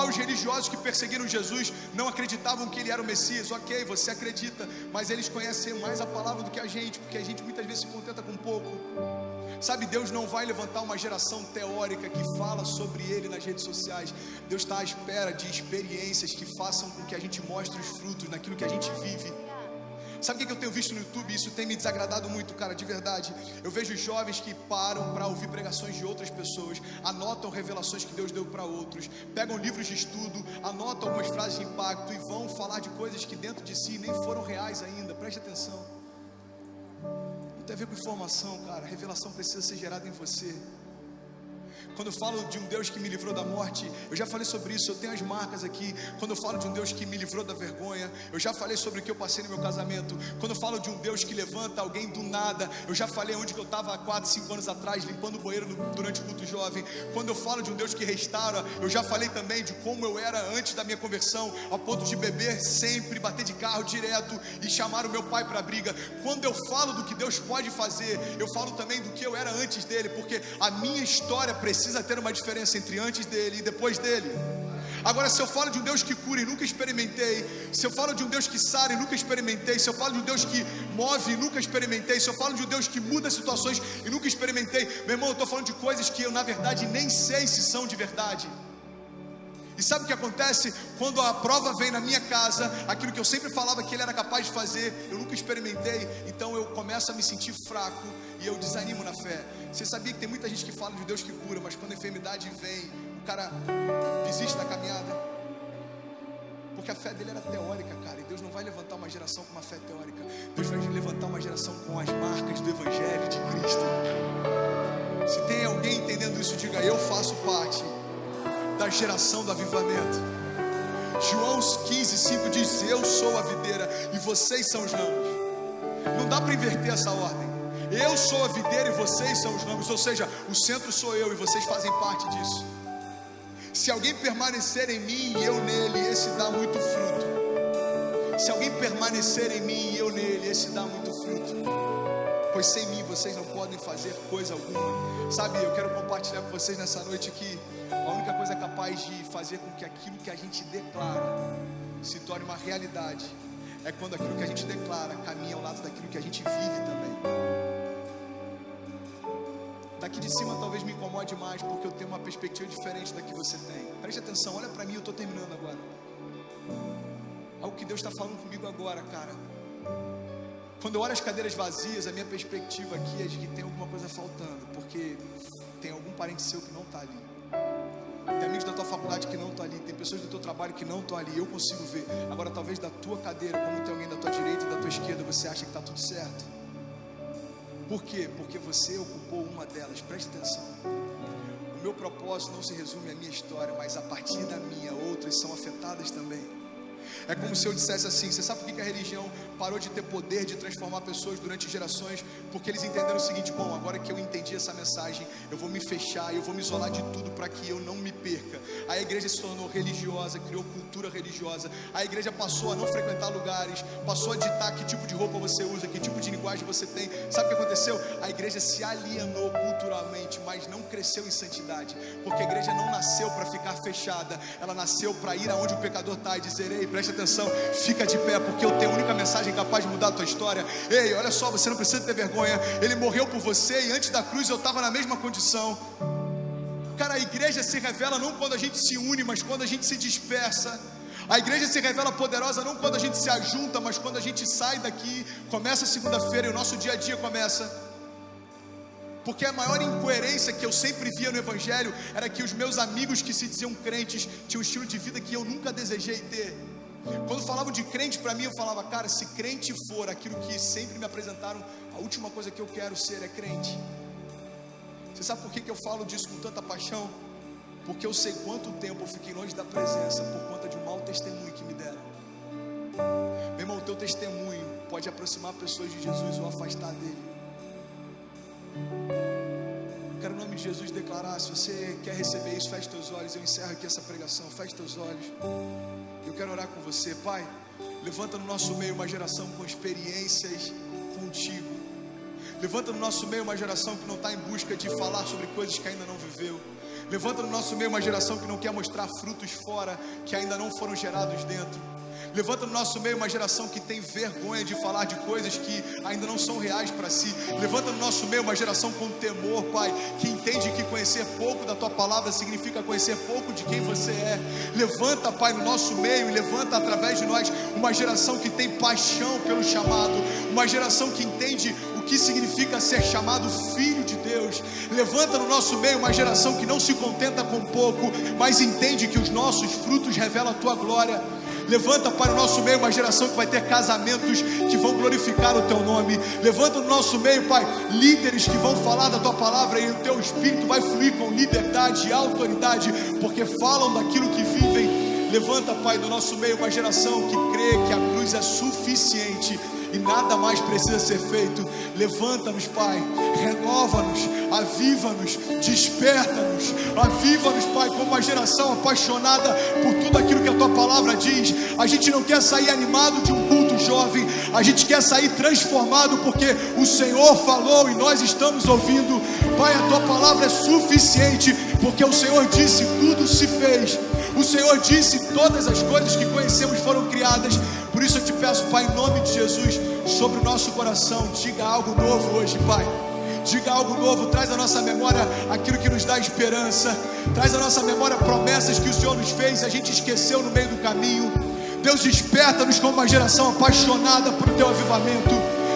[SPEAKER 2] Os religiosos que perseguiram Jesus não acreditavam que Ele era o Messias. Ok, você acredita, mas eles conhecem mais a palavra do que a gente, porque a gente muitas vezes se contenta com pouco. Sabe, Deus não vai levantar uma geração teórica que fala sobre Ele nas redes sociais. Deus está à espera de experiências que façam com que a gente mostre os frutos naquilo que a gente vive. Sabe o que eu tenho visto no YouTube? Isso tem me desagradado muito, cara, de verdade. Eu vejo jovens que param para ouvir pregações de outras pessoas, anotam revelações que Deus deu para outros, pegam livros de estudo, anotam algumas frases de impacto e vão falar de coisas que dentro de si nem foram reais ainda. Preste atenção. Não tem a ver com informação, cara. A revelação precisa ser gerada em você. Quando eu falo de um Deus que me livrou da morte, eu já falei sobre isso, eu tenho as marcas aqui. Quando eu falo de um Deus que me livrou da vergonha, eu já falei sobre o que eu passei no meu casamento. Quando eu falo de um Deus que levanta alguém do nada, eu já falei onde que eu estava há 4, 5 anos atrás, limpando o banheiro durante o culto jovem. Quando eu falo de um Deus que restaura, eu já falei também de como eu era antes da minha conversão, a ponto de beber sempre, bater de carro direto e chamar o meu pai para a briga. Quando eu falo do que Deus pode fazer, eu falo também do que eu era antes dele, porque a minha história precisa ter uma diferença entre antes dele e depois dele. Agora, se eu falo de um Deus que cura e nunca experimentei, se eu falo de um Deus que sara e nunca experimentei, se eu falo de um Deus que move e nunca experimentei, se eu falo de um Deus que muda situações e nunca experimentei, meu irmão, eu estou falando de coisas que eu na verdade nem sei se são de verdade. E sabe o que acontece? Quando a prova vem na minha casa, aquilo que eu sempre falava que Ele era capaz de fazer, eu nunca experimentei, então eu começo a me sentir fraco e eu desanimo na fé. Você sabia que tem muita gente que fala de Deus que cura, mas quando a enfermidade vem, o cara desiste da caminhada? Porque a fé dele era teórica, cara, e Deus não vai levantar uma geração com uma fé teórica. Deus vai levantar uma geração com as marcas do Evangelho de Cristo. Se tem alguém entendendo isso, diga: eu faço parte da geração do avivamento. João 15:5 diz: eu sou a videira e vocês são os ramos. Não dá para inverter essa ordem. Eu sou a videira e vocês são os ramos. Ou seja, o centro sou eu e vocês fazem parte disso. Se alguém permanecer em mim e eu nele, esse dá muito fruto. Se alguém permanecer em mim e eu nele, esse dá muito fruto. Pois sem mim vocês não podem fazer coisa alguma. Sabe, eu quero compartilhar com vocês nessa noite que a única coisa capaz de fazer com que aquilo que a gente declara se torne uma realidade é quando aquilo que a gente declara caminha ao lado daquilo que a gente vive também. Daqui de cima talvez me incomode mais, porque eu tenho uma perspectiva diferente da que você tem. Preste atenção, olha para mim, eu estou terminando agora. Algo que Deus está falando comigo agora, cara. Quando eu olho as cadeiras vazias, a minha perspectiva aqui é de que tem alguma coisa faltando, porque tem algum parente seu que não está ali. Tem amigos da tua faculdade que não estão ali, tem pessoas do teu trabalho que não estão ali, eu consigo ver. Agora talvez da tua cadeira, como tem alguém da tua direita e da tua esquerda, você acha que está tudo certo. Por quê? Porque você ocupou uma delas. Preste atenção. O meu propósito não se resume à minha história, mas a partir da minha, outras são afetadas também. É como se eu dissesse assim: você sabe por que a religião parou de ter poder de transformar pessoas durante gerações? Porque eles entenderam o seguinte: bom, agora que eu entendi essa mensagem, eu vou me fechar, eu vou me isolar de tudo para que eu não me perca. A igreja se tornou religiosa, criou cultura religiosa. A igreja passou a não frequentar lugares, passou a ditar que tipo de roupa você usa, que tipo de linguagem você tem. Sabe o que aconteceu? A igreja se alienou culturalmente, mas não cresceu em santidade. Porque a igreja não nasceu para ficar fechada, ela nasceu para ir aonde o pecador está e dizer: ei, preste atenção, fica de pé, porque eu tenho a única mensagem capaz de mudar a tua história. Ei, olha só, você não precisa ter vergonha, ele morreu por você e antes da cruz eu estava na mesma condição. Cara, a igreja se revela não quando a gente se une, mas quando a gente se dispersa. A igreja se revela poderosa não quando a gente se ajunta, mas quando a gente sai daqui. Começa segunda-feira e o nosso dia a dia começa. Porque a maior incoerência que eu sempre via no evangelho era que os meus amigos que se diziam crentes tinham um estilo de vida que eu nunca desejei ter. Quando falavam de crente para mim, eu falava: cara, se crente for aquilo que sempre me apresentaram, a última coisa que eu quero ser é crente. Você sabe por que eu falo disso com tanta paixão? Porque eu sei quanto tempo eu fiquei longe da presença por conta de um mau testemunho que me deram. Meu irmão, o teu testemunho pode aproximar pessoas de Jesus ou afastar dele. Eu quero, em nome de Jesus, declarar: se você quer receber isso, feche teus olhos. Eu encerro aqui essa pregação, feche teus olhos. Eu quero orar com você. Pai, levanta no nosso meio uma geração com experiências contigo. Levanta no nosso meio uma geração que não está em busca de falar sobre coisas que ainda não viveu. Levanta no nosso meio uma geração que não quer mostrar frutos fora, que ainda não foram gerados dentro. Levanta no nosso meio uma geração que tem vergonha de falar de coisas que ainda não são reais para si. Levanta no nosso meio uma geração com temor, Pai, que entende que conhecer pouco da Tua palavra significa conhecer pouco de quem Você é. Levanta, Pai, no nosso meio, e levanta através de nós uma geração que tem paixão pelo chamado, uma geração que entende o que significa ser chamado filho de Deus. Levanta no nosso meio uma geração que não se contenta com pouco, mas entende que os nossos frutos revelam a Tua glória. Levanta, Pai, no nosso meio uma geração que vai ter casamentos que vão glorificar o Teu nome. Levanta no nosso meio, Pai, líderes que vão falar da Tua palavra e o Teu Espírito vai fluir com liberdade e autoridade, porque falam daquilo que vivem. Levanta, Pai, do nosso meio uma geração que crê que a cruz é suficiente e nada mais precisa ser feito. Levanta-nos, Pai, renova-nos, aviva-nos, desperta-nos, aviva-nos, Pai, como uma geração apaixonada por tudo aquilo que a Tua palavra diz. A gente não quer sair animado de um culto jovem, a gente quer sair transformado, porque o Senhor falou e nós estamos ouvindo. Pai, a Tua palavra é suficiente, porque o Senhor disse: tudo se fez. O Senhor disse: todas as coisas que conhecemos foram criadas. Por isso eu te peço, Pai, em nome de Jesus, sobre o nosso coração, diga algo novo hoje, Pai. Diga algo novo, traz à nossa memória aquilo que nos dá esperança. Traz à nossa memória promessas que o Senhor nos fez e a gente esqueceu no meio do caminho. Deus, desperta-nos como uma geração apaixonada por Teu avivamento.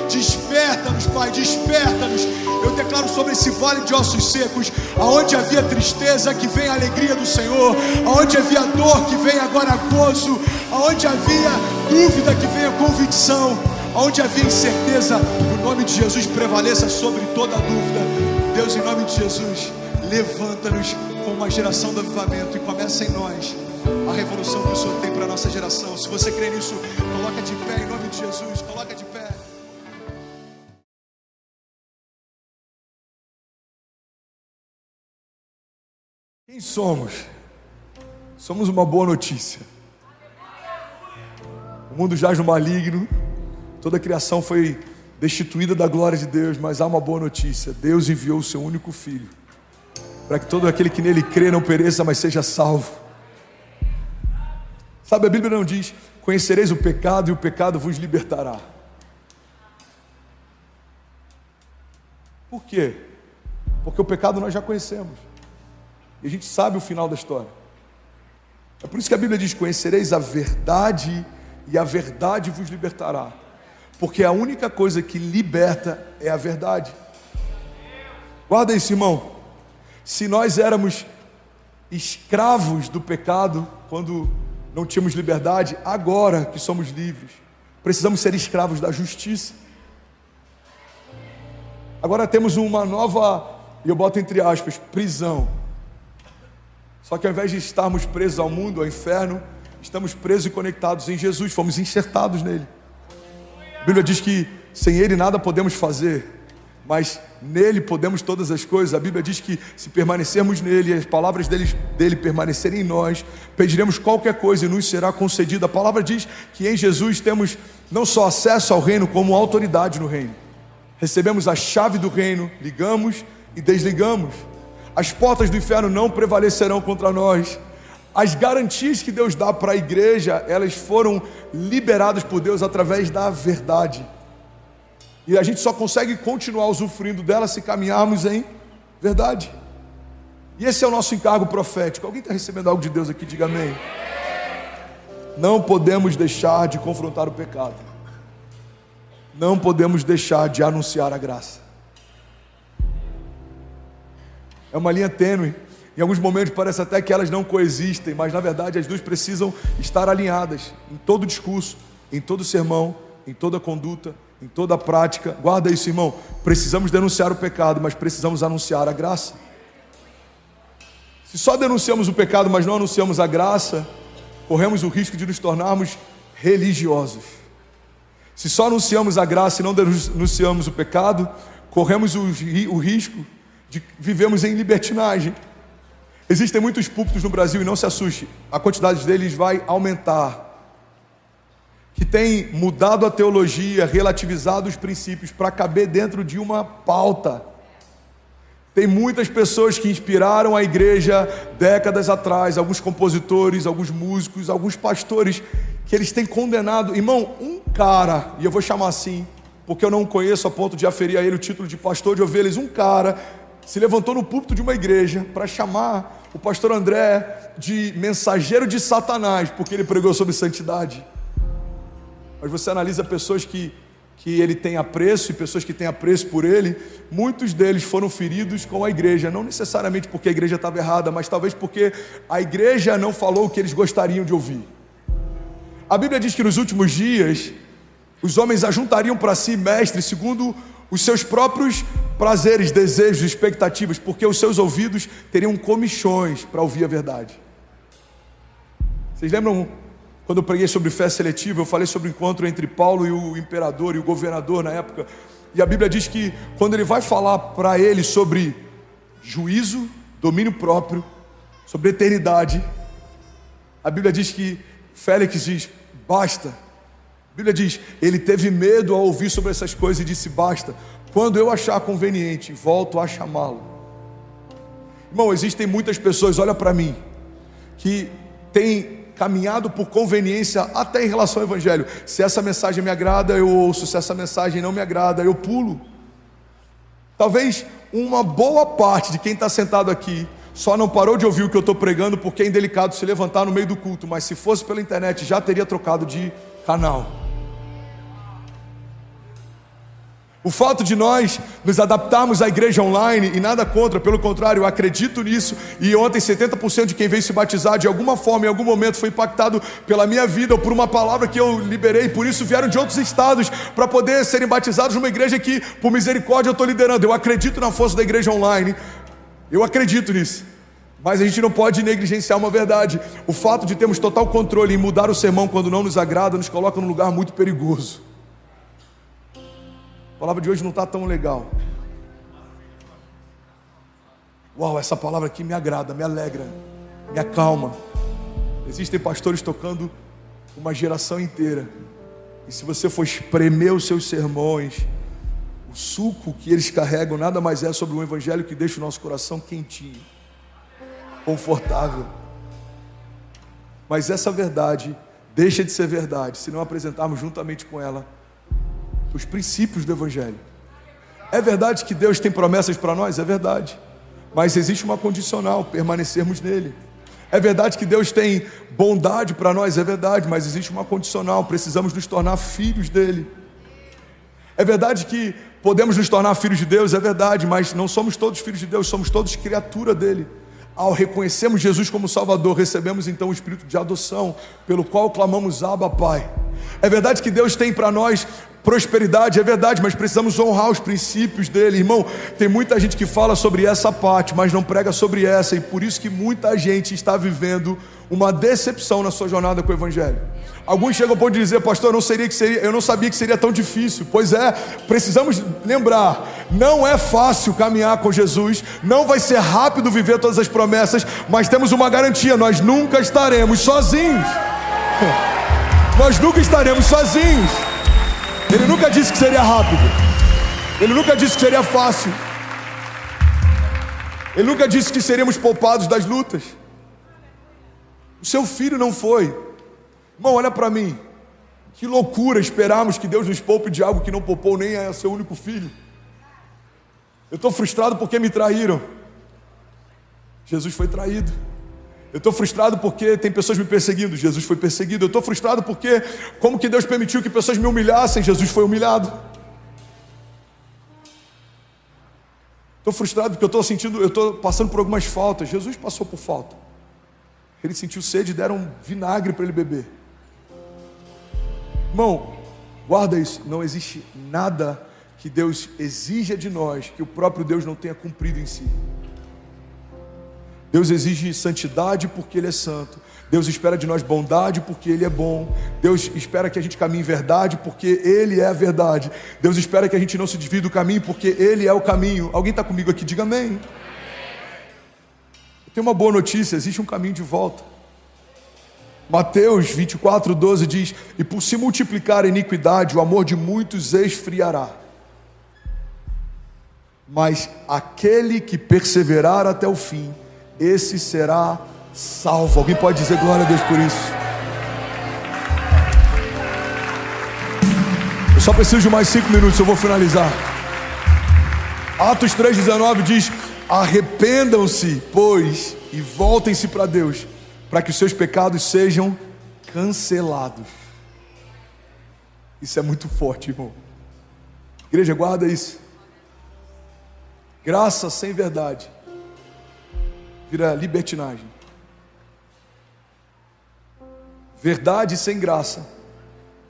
[SPEAKER 2] Desperta-nos, Pai, desperta-nos. Eu declaro sobre esse vale de ossos secos: aonde havia tristeza, que vem a alegria do Senhor. Aonde havia dor, que vem agora gozo. Aonde havia dúvida, que vem a convicção. Aonde havia incerteza, o nome de Jesus prevaleça sobre toda dúvida. Deus, em nome de Jesus, levanta-nos com uma geração do avivamento e começa em nós. a revolução que o Senhor tem para a nossa geração. Se você crê nisso, coloca de pé em nome de Jesus, coloca de pé.
[SPEAKER 1] Quem somos? Somos uma boa notícia. O mundo jaz no maligno, toda a criação foi destituída da glória de Deus, mas há uma boa notícia: Deus enviou o seu único Filho, para que todo aquele que nele crê não pereça, mas seja salvo. Sabe, a Bíblia não diz: conhecereis o pecado e o pecado vos libertará. Por quê? Porque o pecado nós já conhecemos, e a gente sabe o final da história. É por isso que a Bíblia diz: conhecereis a verdade e a verdade vos libertará. Porque a única coisa que liberta é a verdade. Guarda isso, irmão. Se nós éramos escravos do pecado quando não tínhamos liberdade, agora que somos livres, precisamos ser escravos da justiça. Agora temos uma nova, e eu boto entre aspas, prisão. Só que ao invés de estarmos presos ao mundo, ao inferno, estamos presos e conectados em Jesus, fomos enxertados nele. A Bíblia diz que sem ele nada podemos fazer, mas nele podemos todas as coisas. A Bíblia diz que se permanecermos nele e as palavras dele permanecerem em nós, pediremos qualquer coisa e nos será concedida. A palavra diz que em Jesus temos não só acesso ao reino, como autoridade no reino. Recebemos a chave do reino, ligamos e desligamos. As portas do inferno não prevalecerão contra nós. As garantias que Deus dá para a igreja, elas foram liberadas por Deus através da verdade. E a gente só consegue continuar usufruindo dela se caminharmos em verdade. E esse é o nosso encargo profético. Alguém está recebendo algo de Deus aqui? Diga amém. Não podemos deixar de confrontar o pecado. Não podemos deixar de anunciar a graça. É uma linha tênue. Em alguns momentos parece até que elas não coexistem, mas na verdade as duas precisam estar alinhadas em todo discurso, em todo sermão, em toda conduta, em toda prática. Guarda isso, irmão. Precisamos denunciar o pecado, mas precisamos anunciar a graça. Se só denunciamos o pecado, mas não anunciamos a graça, corremos o risco de nos tornarmos religiosos. Se só anunciamos a graça e não denunciamos o pecado, corremos o risco de vivermos em libertinagem. Existem muitos púlpitos no Brasil, e não se assuste, a quantidade deles vai aumentar, que tem mudado a teologia, relativizado os princípios para caber dentro de uma pauta. Tem muitas pessoas que inspiraram a igreja décadas atrás, alguns compositores, alguns músicos, alguns pastores, que eles têm condenado. Irmão, um cara, e eu vou chamar assim, porque eu não conheço a ponto de aferir a ele o título de pastor de ovelhas, um cara se levantou no púlpito de uma igreja para chamar o pastor André de mensageiro de Satanás, porque ele pregou sobre santidade. Mas você analisa pessoas que ele tem apreço e pessoas que têm apreço por ele, muitos deles foram feridos com a igreja, não necessariamente porque a igreja estava errada, mas talvez porque a igreja não falou o que eles gostariam de ouvir. A Bíblia diz que nos últimos dias os homens ajuntariam para si mestres segundo os seus próprios prazeres, desejos, expectativas, porque os seus ouvidos teriam comichões para ouvir a verdade. Vocês lembram quando eu preguei sobre fé seletiva? Eu falei sobre o encontro entre Paulo e o imperador e o governador na época, e a Bíblia diz que quando ele vai falar para ele sobre juízo, domínio próprio, sobre eternidade, a Bíblia diz que Félix diz: basta. A Bíblia diz: ele teve medo ao ouvir sobre essas coisas e disse: basta, quando eu achar conveniente, volto a chamá-lo. Irmão, existem muitas pessoas, olha para mim, que têm caminhado por conveniência até em relação ao evangelho. Se essa mensagem me agrada, eu ouço. Se essa mensagem não me agrada, eu pulo. Talvez uma boa parte de quem está sentado aqui só não parou de ouvir o que eu estou pregando porque é indelicado se levantar no meio do culto, mas se fosse pela internet já teria trocado de canal. O fato de nós nos adaptarmos à igreja online, e nada contra, pelo contrário, eu acredito nisso, e ontem 70% de quem veio se batizar de alguma forma, em algum momento foi impactado pela minha vida ou por uma palavra que eu liberei, por isso vieram de outros estados para poder serem batizados numa igreja que, por misericórdia, eu estou liderando. Eu acredito na força da igreja online, eu acredito nisso, Mas a gente não pode negligenciar uma verdade. O fato de termos total controle em mudar o sermão quando não nos agrada, nos coloca num lugar muito perigoso. A palavra de hoje não está tão legal. Uau, essa palavra aqui me agrada, me alegra, me acalma. Existem pastores tocando uma geração inteira. E se você for espremer os seus sermões, o suco que eles carregam nada mais é sobre um evangelho que deixa o nosso coração quentinho, confortável. Mas essa verdade deixa de ser verdade se não apresentarmos juntamente com ela os princípios do evangelho. É verdade que Deus tem promessas para nós? É verdade. Mas existe uma condicional, permanecermos nele. É verdade que Deus tem bondade para nós? É verdade, mas existe uma condicional, precisamos nos tornar filhos dele. É verdade que podemos nos tornar filhos de Deus? É verdade, mas não somos todos filhos de Deus, somos todos criatura dele. Ao reconhecermos Jesus como Salvador, recebemos então o Espírito de adoção, pelo qual clamamos Abba, Pai. É verdade que Deus tem para nós prosperidade, é verdade, mas precisamos honrar os princípios dele. Irmão, tem muita gente que fala sobre essa parte, mas não prega sobre essa, e por isso que muita gente está vivendo uma decepção na sua jornada com o evangelho. Alguns chegam ao ponto de dizer: pastor, eu não sabia que seria tão difícil. Pois é, precisamos lembrar, não é fácil caminhar com Jesus, não vai ser rápido viver todas as promessas, mas temos uma garantia: nós nunca estaremos sozinhos. Nós nunca estaremos sozinhos. Ele nunca disse que seria rápido, ele nunca disse que seria fácil, ele nunca disse que seríamos poupados das lutas. O seu filho não foi. Irmão, olha para mim, que loucura esperarmos que Deus nos poupe de algo que não poupou nem a seu único filho. Eu estou frustrado porque me traíram. Jesus foi traído. Eu estou frustrado porque tem pessoas me perseguindo. Jesus foi perseguido. Eu estou frustrado porque como que Deus permitiu que pessoas me humilhassem? Jesus foi humilhado. Estou frustrado porque eu estou passando por algumas faltas. Jesus passou por falta. Ele sentiu sede e deram vinagre para ele beber. Irmão, guarda isso. Não existe nada que Deus exija de nós que o próprio Deus não tenha cumprido em si. Deus exige santidade porque Ele é santo. Deus espera de nós bondade porque Ele é bom. Deus espera que a gente caminhe em verdade porque Ele é a verdade. Deus espera que a gente não se desvie do caminho porque Ele é o caminho. Alguém está comigo aqui? Diga amém. Eu tenho uma boa notícia, existe um caminho de volta. Mateus 24:12 diz: e por se multiplicar a iniquidade, o amor de muitos esfriará. Mas aquele que perseverar até o fim, esse será salvo. Alguém pode dizer glória a Deus por isso? Eu só preciso de mais 5 minutos, eu vou finalizar. Atos 3:19 diz: arrependam-se, pois, e voltem-se para Deus, para que os seus pecados sejam cancelados. Isso é muito forte, irmão. Igreja, guarda isso. Graça sem verdade vira libertinagem. Verdade sem graça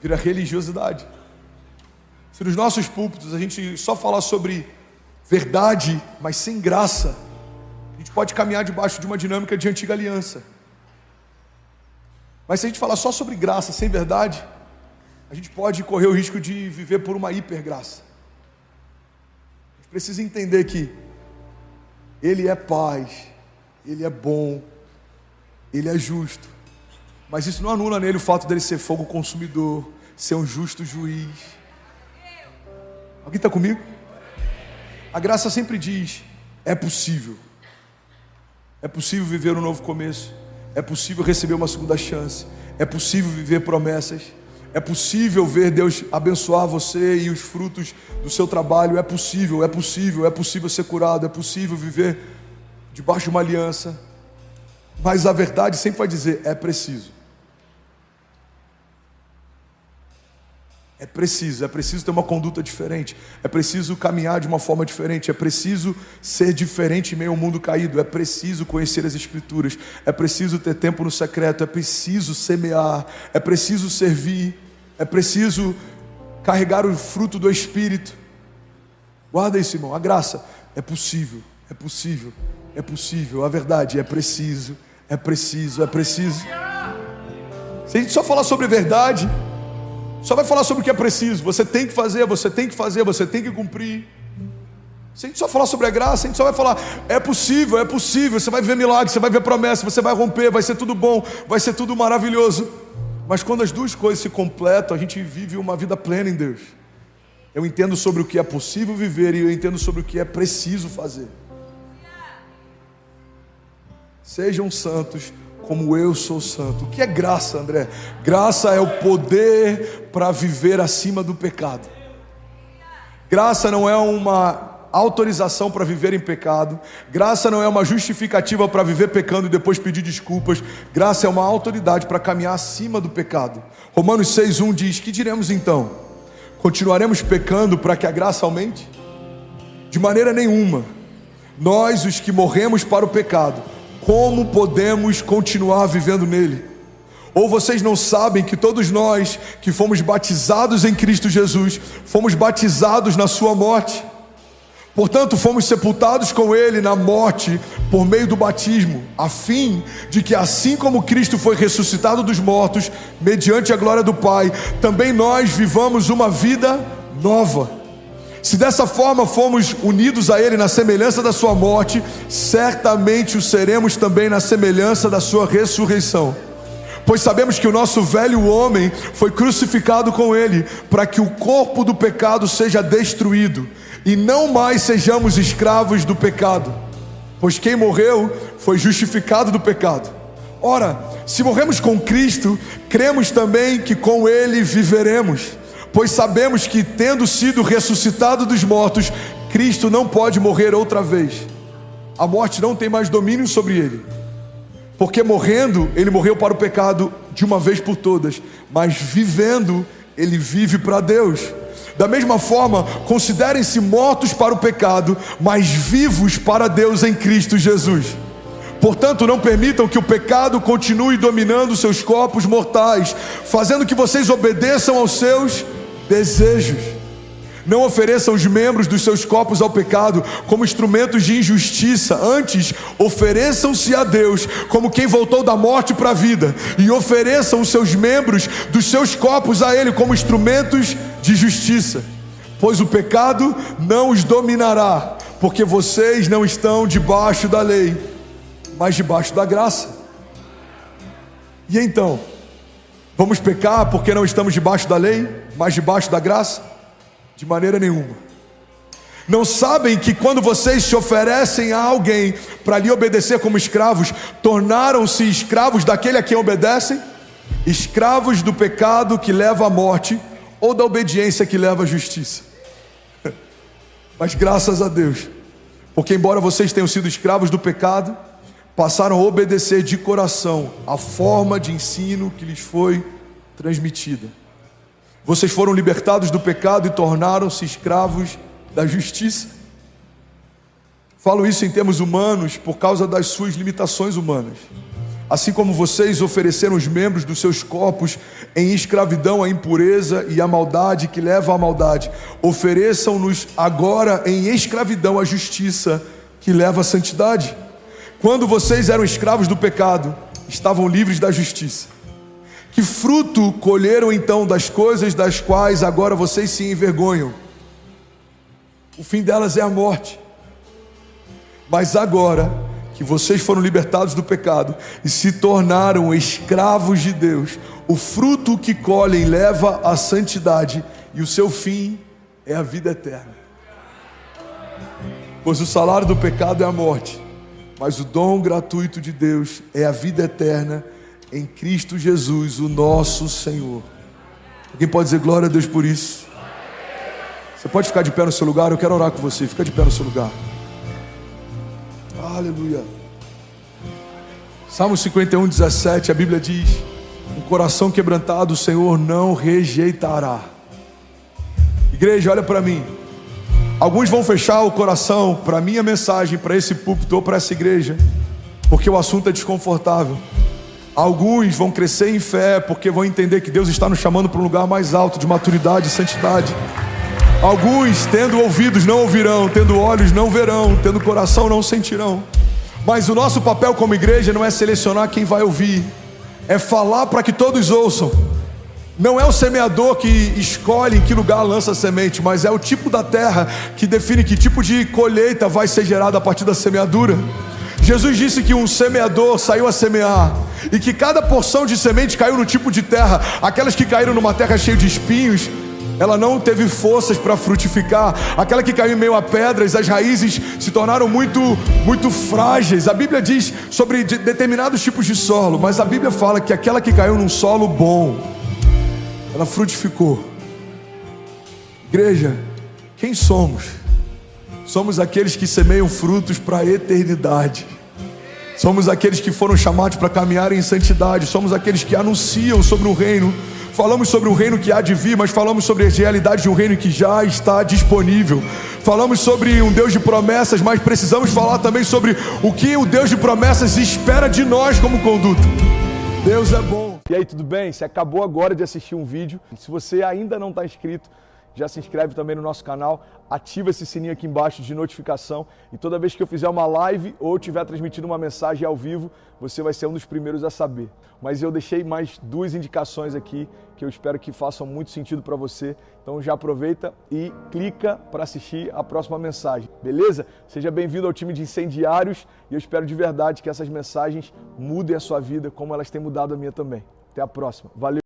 [SPEAKER 1] vira religiosidade. Se nos nossos púlpitos a gente só falar sobre verdade, mas sem graça, a gente pode caminhar debaixo de uma dinâmica de antiga aliança. Mas se a gente falar só sobre graça sem verdade, a gente pode correr o risco de viver por uma hipergraça. A gente precisa entender que Ele é paz, Ele é bom, Ele é justo, mas isso não anula nele o fato dele ser fogo consumidor, ser um justo juiz. Alguém está comigo? A graça sempre diz: é possível viver um novo começo, é possível receber uma segunda chance, é possível viver promessas, é possível ver Deus abençoar você e os frutos do seu trabalho, é possível ser curado, é possível viver debaixo de uma aliança. Mas a verdade sempre vai dizer: é preciso. É preciso ter uma conduta diferente, é preciso caminhar de uma forma diferente, é preciso ser diferente em meio ao mundo caído, é preciso conhecer as Escrituras, é preciso ter tempo no secreto, é preciso semear, é preciso servir, é preciso carregar o fruto do Espírito. Guarda isso, irmão, a graça é possível, é possível. A verdade é preciso, é preciso, é preciso. Se a gente só falar sobre verdade, só vai falar sobre o que é preciso. Você tem que fazer, você tem que fazer, você tem que cumprir. Se a gente só falar sobre a graça, a gente só vai falar, é possível, você vai ver milagre, você vai ver promessa, você vai romper, vai ser tudo bom, vai ser tudo maravilhoso. Mas quando as duas coisas se completam, a gente vive uma vida plena em Deus. Eu entendo sobre o que é possível viver e eu entendo sobre o que é preciso fazer. Sejam santos como eu sou santo. O que é graça, André? Graça é o poder para viver acima do pecado. Graça não é uma autorização para viver em pecado. Graça não é uma justificativa para viver pecando e depois pedir desculpas. Graça é uma autoridade para caminhar acima do pecado. Romanos 6:1 diz: que diremos então? Continuaremos pecando para que a graça aumente? De maneira nenhuma. Nós, os que morremos para o pecado, como podemos continuar vivendo nele? Ou vocês não sabem que todos nós que fomos batizados em Cristo Jesus, fomos batizados na sua morte? Portanto, fomos sepultados com ele na morte por meio do batismo, a fim de que assim como Cristo foi ressuscitado dos mortos, mediante a glória do Pai, também nós vivamos uma vida nova. Se dessa forma fomos unidos a ele na semelhança da sua morte, certamente o seremos também na semelhança da sua ressurreição. Pois sabemos que o nosso velho homem foi crucificado com ele, para que o corpo do pecado seja destruído, e não mais sejamos escravos do pecado, pois quem morreu foi justificado do pecado. Ora, se morremos com Cristo, cremos também que com ele viveremos, pois sabemos que, tendo sido ressuscitado dos mortos, Cristo não pode morrer outra vez. A morte não tem mais domínio sobre ele, porque morrendo, ele morreu para o pecado de uma vez por todas, mas vivendo, ele vive para Deus. Da mesma forma, considerem-se mortos para o pecado, mas vivos para Deus em Cristo Jesus. Portanto, não permitam que o pecado continue dominando seus corpos mortais, fazendo que vocês obedeçam aos seus desejos. Não ofereçam os membros dos seus corpos ao pecado como instrumentos de injustiça. Antes, ofereçam-se a Deus como quem voltou da morte para a vida, e ofereçam os seus membros dos seus corpos a Ele como instrumentos de justiça. Pois o pecado não os dominará, porque vocês não estão debaixo da lei, mas debaixo da graça. E então, vamos pecar porque não estamos debaixo da lei, mas debaixo da graça? De maneira nenhuma. Não sabem que quando vocês se oferecem a alguém para lhe obedecer como escravos, tornaram-se escravos daquele a quem obedecem? Escravos do pecado que leva à morte, ou da obediência que leva à justiça? Mas graças a Deus, porque embora vocês tenham sido escravos do pecado, passaram a obedecer de coração a forma de ensino que lhes foi transmitida. Vocês foram libertados do pecado e tornaram-se escravos da justiça. Falo isso em termos humanos por causa das suas limitações humanas. Assim como vocês ofereceram os membros dos seus corpos em escravidão à impureza e à maldade que leva à maldade, ofereçam-nos agora em escravidão à justiça que leva à santidade. Quando vocês eram escravos do pecado, estavam livres da justiça. Que fruto colheram então das coisas das quais agora vocês se envergonham? O fim delas é a morte. Mas agora que vocês foram libertados do pecado e se tornaram escravos de Deus, o fruto que colhem leva à santidade, e o seu fim é a vida eterna. Pois o salário do pecado é a morte, mas o dom gratuito de Deus é a vida eterna em Cristo Jesus, o nosso Senhor. Alguém pode dizer glória a Deus por isso? Você pode ficar de pé no seu lugar? Eu quero orar com você. Fica de pé no seu lugar. Aleluia. Salmo 51:17, a Bíblia diz: um coração quebrantado o Senhor não rejeitará. Igreja, olha para mim. Alguns vão fechar o coração para a minha mensagem, para esse púlpito ou para essa igreja, porque o assunto é desconfortável. Alguns vão crescer em fé porque vão entender que Deus está nos chamando para um lugar mais alto de maturidade e santidade. Alguns, tendo ouvidos, não ouvirão, tendo olhos, não verão, tendo coração, não sentirão. Mas o nosso papel como igreja não é selecionar quem vai ouvir, é falar para que todos ouçam. Não é o semeador que escolhe em que lugar lança a semente, mas é o tipo da terra que define que tipo de colheita vai ser gerada a partir da semeadura. Jesus disse que um semeador saiu a semear e que cada porção de semente caiu no tipo de terra. Aquelas que caíram numa terra cheia de espinhos, ela não teve forças para frutificar. Aquela que caiu em meio a pedras, as raízes se tornaram muito frágeis. A Bíblia diz sobre determinados tipos de solo, mas a Bíblia fala que aquela que caiu num solo bom, ela frutificou. Igreja, quem somos? Somos aqueles que semeiam frutos para a eternidade. Somos aqueles que foram chamados para caminhar em santidade. Somos aqueles que anunciam sobre o reino. Falamos sobre um reino que há de vir, mas falamos sobre as realidades de um reino que já está disponível. Falamos sobre um Deus de promessas, mas precisamos falar também sobre o que o Deus de promessas espera de nós como conduta. Deus é bom. E aí, tudo bem? Você acabou agora de assistir um vídeo. Se você ainda não está inscrito, já se inscreve também no nosso canal, ativa esse sininho aqui embaixo de notificação e toda vez que eu fizer uma live ou estiver transmitindo uma mensagem ao vivo, você vai ser um dos primeiros a saber. Mas eu deixei mais 2 indicações aqui que eu espero que façam muito sentido para você. Então já aproveita e clica para assistir a próxima mensagem, beleza? Seja bem-vindo ao time de incendiários e eu espero de verdade que essas mensagens mudem a sua vida como elas têm mudado a minha também. Até a próxima. Valeu!